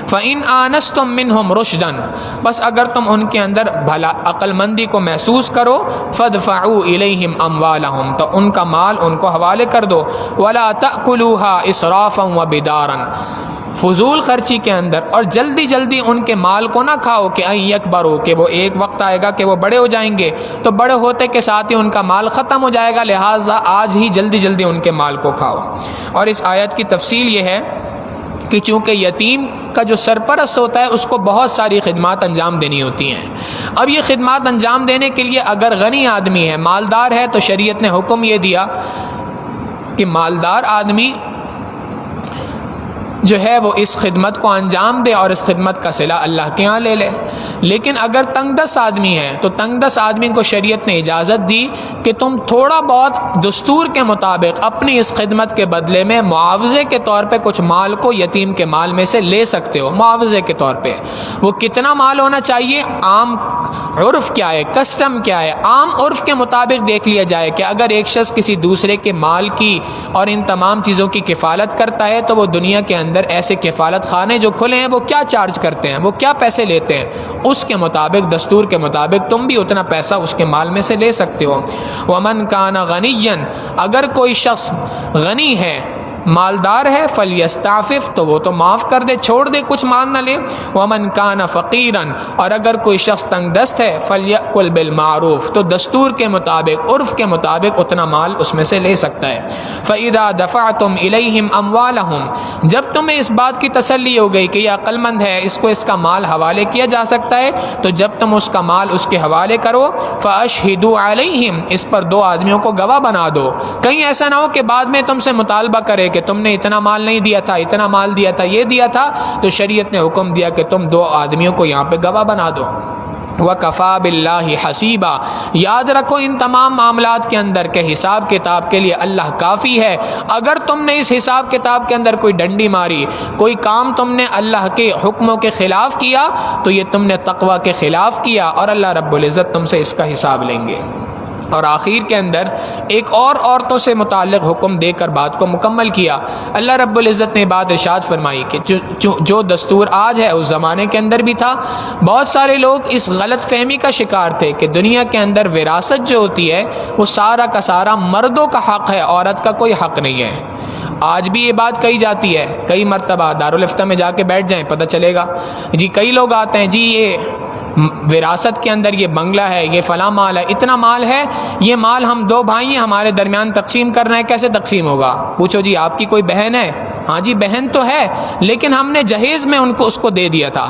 Speaker 2: فَإِنْ آنَسْتُم مِّنْهُمْ رُشْدًا، بس اگر تم ان کے اندر بھلا عقل مندی کو محسوس کرو، فَادْفَعُوا إِلَيْهِمْ أَمْوَالَهُمْ، تو ان کا مال ان کو حوالے کر دو. وَلَا تَأْكُلُوهَا إِسْرَافًا وَبِدَارًا، فضول خرچی کے اندر اور جلدی جلدی ان کے مال کو نہ کھاؤ کہ ان یکبروا، کہ وہ ایک وقت آئے گا کہ وہ بڑے ہو جائیں گے تو بڑے ہوتے کے ساتھ ہی ان کا مال ختم ہو جائے گا، لہٰذا آج ہی جلدی جلدی ان کے مال کو کھاؤ. اور اس آیت کی تفصیل یہ ہے کہ چونکہ یتیم کا جو سرپرست ہوتا ہے اس کو بہت ساری خدمات انجام دینی ہوتی ہیں. اب یہ خدمات انجام دینے کے لیے اگر غنی آدمی ہے، مالدار ہے، تو شریعت نے حکم یہ دیا کہ مالدار آدمی جو ہے وہ اس خدمت کو انجام دے اور اس خدمت کا صلہ اللہ کے ہاں لے لے. لیکن اگر تنگ دست آدمی ہے تو تنگ دست آدمی کو شریعت نے اجازت دی کہ تم تھوڑا بہت دستور کے مطابق اپنی اس خدمت کے بدلے میں معاوضے کے طور پہ کچھ مال کو یتیم کے مال میں سے لے سکتے ہو. معاوضے کے طور پہ وہ کتنا مال ہونا چاہیے؟ عام عرف کیا ہے، کسٹم کیا ہے، عام عرف کے مطابق دیکھ لیا جائے کہ اگر ایک شخص کسی دوسرے کے مال کی اور ان تمام چیزوں کی کفالت کرتا ہے تو وہ دنیا کے اندر ایسے کفالت خانے جو کھلے ہیں وہ کیا چارج کرتے ہیں، وہ کیا پیسے لیتے ہیں، اس کے مطابق دستور کے مطابق تم بھی اتنا پیسہ اس کے مال میں سے لے سکتے ہو. وَمَنْ كَانَ غَنِيًّا، اگر کوئی شخص غنی ہے، مالدار ہے، فَلْيَسْتَعْفِفْ، تو وہ تو معاف کر دے، چھوڑ دے، کچھ مال نہ لے. وَمَنْ كَانَ فَقِيرًا، اور اگر کوئی شخص تنگ دست ہے، فَلْيَأْكُلْ بِالْمَعْرُوفِ، تو دستور کے مطابق، عرف کے مطابق اتنا مال اس میں سے لے سکتا ہے. فَإِذَا دَفَعْتُمْ إِلَيْهِمْ أَمْوَالَهُمْ، جب تمہیں اس بات کی تسلی ہو گئی کہ یہ عقل مند ہے، اس کو اس کا مال حوالے کیا جا سکتا ہے، تو جب تم اس کا مال اس کے حوالے کرو، فَأَشْهِدُوا عَلَيْهِمْ، اس پر دو آدمیوں کو گواہ بنا دو. کہیں ایسا نہ ہو کہ بعد میں تم سے مطالبہ کرے کہ تم نے اتنا مال نہیں دیا تھا، اتنا مال دیا تھا، یہ دیا تھا. تو شریعت نے حکم دیا کہ تم دو آدمیوں کو یہاں پہ گواہ بنا دو. وَكَفَى بِاللَّهِ حَسِيبًا، یاد رکھو ان تمام معاملات کے اندر کہ حساب کتاب کے لیے اللہ کافی ہے. اگر تم نے اس حساب کتاب کے اندر کوئی ڈنڈی ماری، کوئی کام تم نے اللہ کے حکموں کے خلاف کیا، تو یہ تم نے تقوی کے خلاف کیا اور اللہ رب العزت تم سے اس کا حساب لیں گے. اور آخر کے اندر ایک اور عورتوں سے متعلق حکم دے کر بات کو مکمل کیا. اللہ رب العزت نے بات ارشاد فرمائی کہ جو دستور آج ہے اس زمانے کے اندر بھی تھا. بہت سارے لوگ اس غلط فہمی کا شکار تھے کہ دنیا کے اندر وراثت جو ہوتی ہے وہ سارا کا سارا مردوں کا حق ہے، عورت کا کوئی حق نہیں ہے. آج بھی یہ بات کہی جاتی ہے، کئی مرتبہ دارالفتہ میں جا کے بیٹھ جائیں پتہ چلے گا. جی کئی لوگ آتے ہیں، جی یہ وراثت کے اندر یہ بنگلہ ہے، یہ فلاں مال ہے، اتنا مال ہے، یہ مال ہم دو بھائی ہیں، ہمارے درمیان تقسیم کرنا ہے، کیسے تقسیم ہوگا؟ پوچھو جی آپ کی کوئی بہن ہے؟ ہاں جی بہن تو ہے، لیکن ہم نے جہیز میں اس کو دے دیا تھا.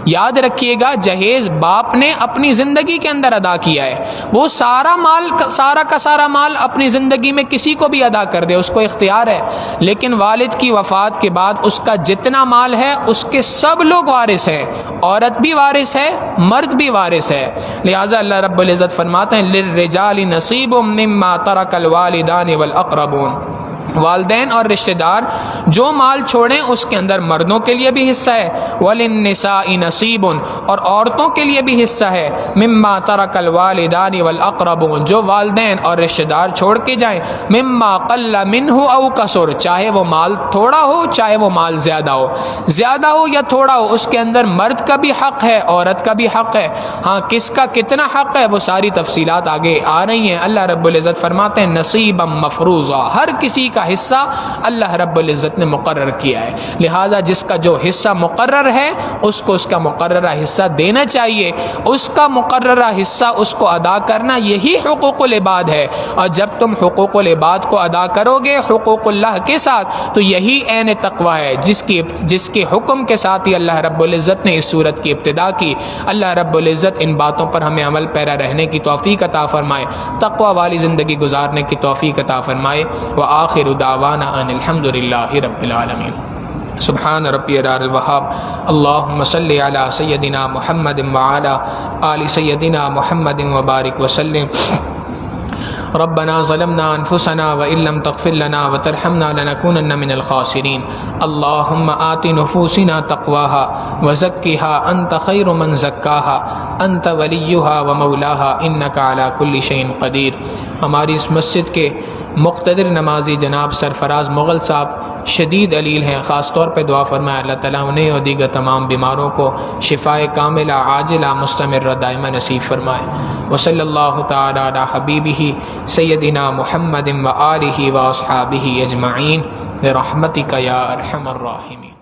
Speaker 2: یاد رکھیے گا جہیز باپ نے اپنی زندگی کے اندر ادا کیا ہے. وہ سارا مال، سارا کا سارا مال اپنی زندگی میں کسی کو بھی ادا کر دے، اس کو اختیار ہے. لیکن والد کی وفات کے بعد اس کا جتنا مال ہے اس کے سب لوگ وارث ہیں، عورت بھی وارث ہے، مرد بھی وارث ہے. لہٰذا اللہ رب العزت فرماتے ہیں للرجال نصیب مما ترک الوالدان والاقربون، والدین اور رشتہ دار جو مال چھوڑیں اس کے اندر مردوں کے لیے بھی حصہ ہے. وللنساء نصیب، اور عورتوں کے لیے بھی حصہ ہے. مما ترک الوالدان والاقربون، جو والدین اور رشتہ دار چھوڑ کے جائیں. مما قل منہ او کثر، چاہے وہ مال تھوڑا ہو چاہے وہ مال زیادہ ہو، زیادہ ہو یا تھوڑا ہو، اس کے اندر مرد کا بھی حق ہے، عورت کا بھی حق ہے. ہاں کس کا کتنا حق ہے وہ ساری تفصیلات آگے آ رہی ہیں. اللہ رب العزت فرماتے ہیں نصیبا مفروضا، ہر کسی کا حصہ اللہ رب العزت نے مقرر کیا ہے. لہٰذا جس کا جو حصہ مقرر ہے اس کو اس کا مقررہ حصہ دینا چاہیے. اس کا مقررہ حصہ اس کو ادا کرنا یہی حقوق العباد ہے. اور جب تم حقوق العباد کو ادا کرو گے حقوق اللہ کے ساتھ تو یہی عین تقوی ہے جس کے حکم کے ساتھ ہی اللہ رب العزت نے اس صورت کی ابتدا کی. اللہ رب العزت ان باتوں پر ہمیں عمل پیرا رہنے کی توفیق عطا فرمائے، تقوی والی زندگی گزارنے کی توفیق عطا فرمائے. وآخر دعوانا ان الحمد للہ رب العالمین. سبحان ربی الوہاب. اللہم صلی علی سیدنا محمد وعلی آل سیدنا محمد وبارک وسلم. ربنا ظلمنا انفسنا وان لم تغفر لنا وترحمنا لنكونن من الخاسرین اللهم آت نفوسنا تقواها وزکها انت خیر من زکاها انت ولیها ومولاها انک علی کل شیء قدیر۔ ہماری اس مسجد کے مقتدر نمازی جناب سرفراز مغل صاحب شدید علیل ہیں، خاص طور پہ دعا فرمائے اللہ تعالیٰ انہیں اور دیگر تمام بیماروں کو شفائے کاملہ عاجلہ مستمرہ دائمہ نصیب فرمائے۔ وصلی اللہ تعالی علی حبیبہ سیدنا محمد و آلہ و اصحابہ اجمعین برحمتک یا ارحم الراحمین۔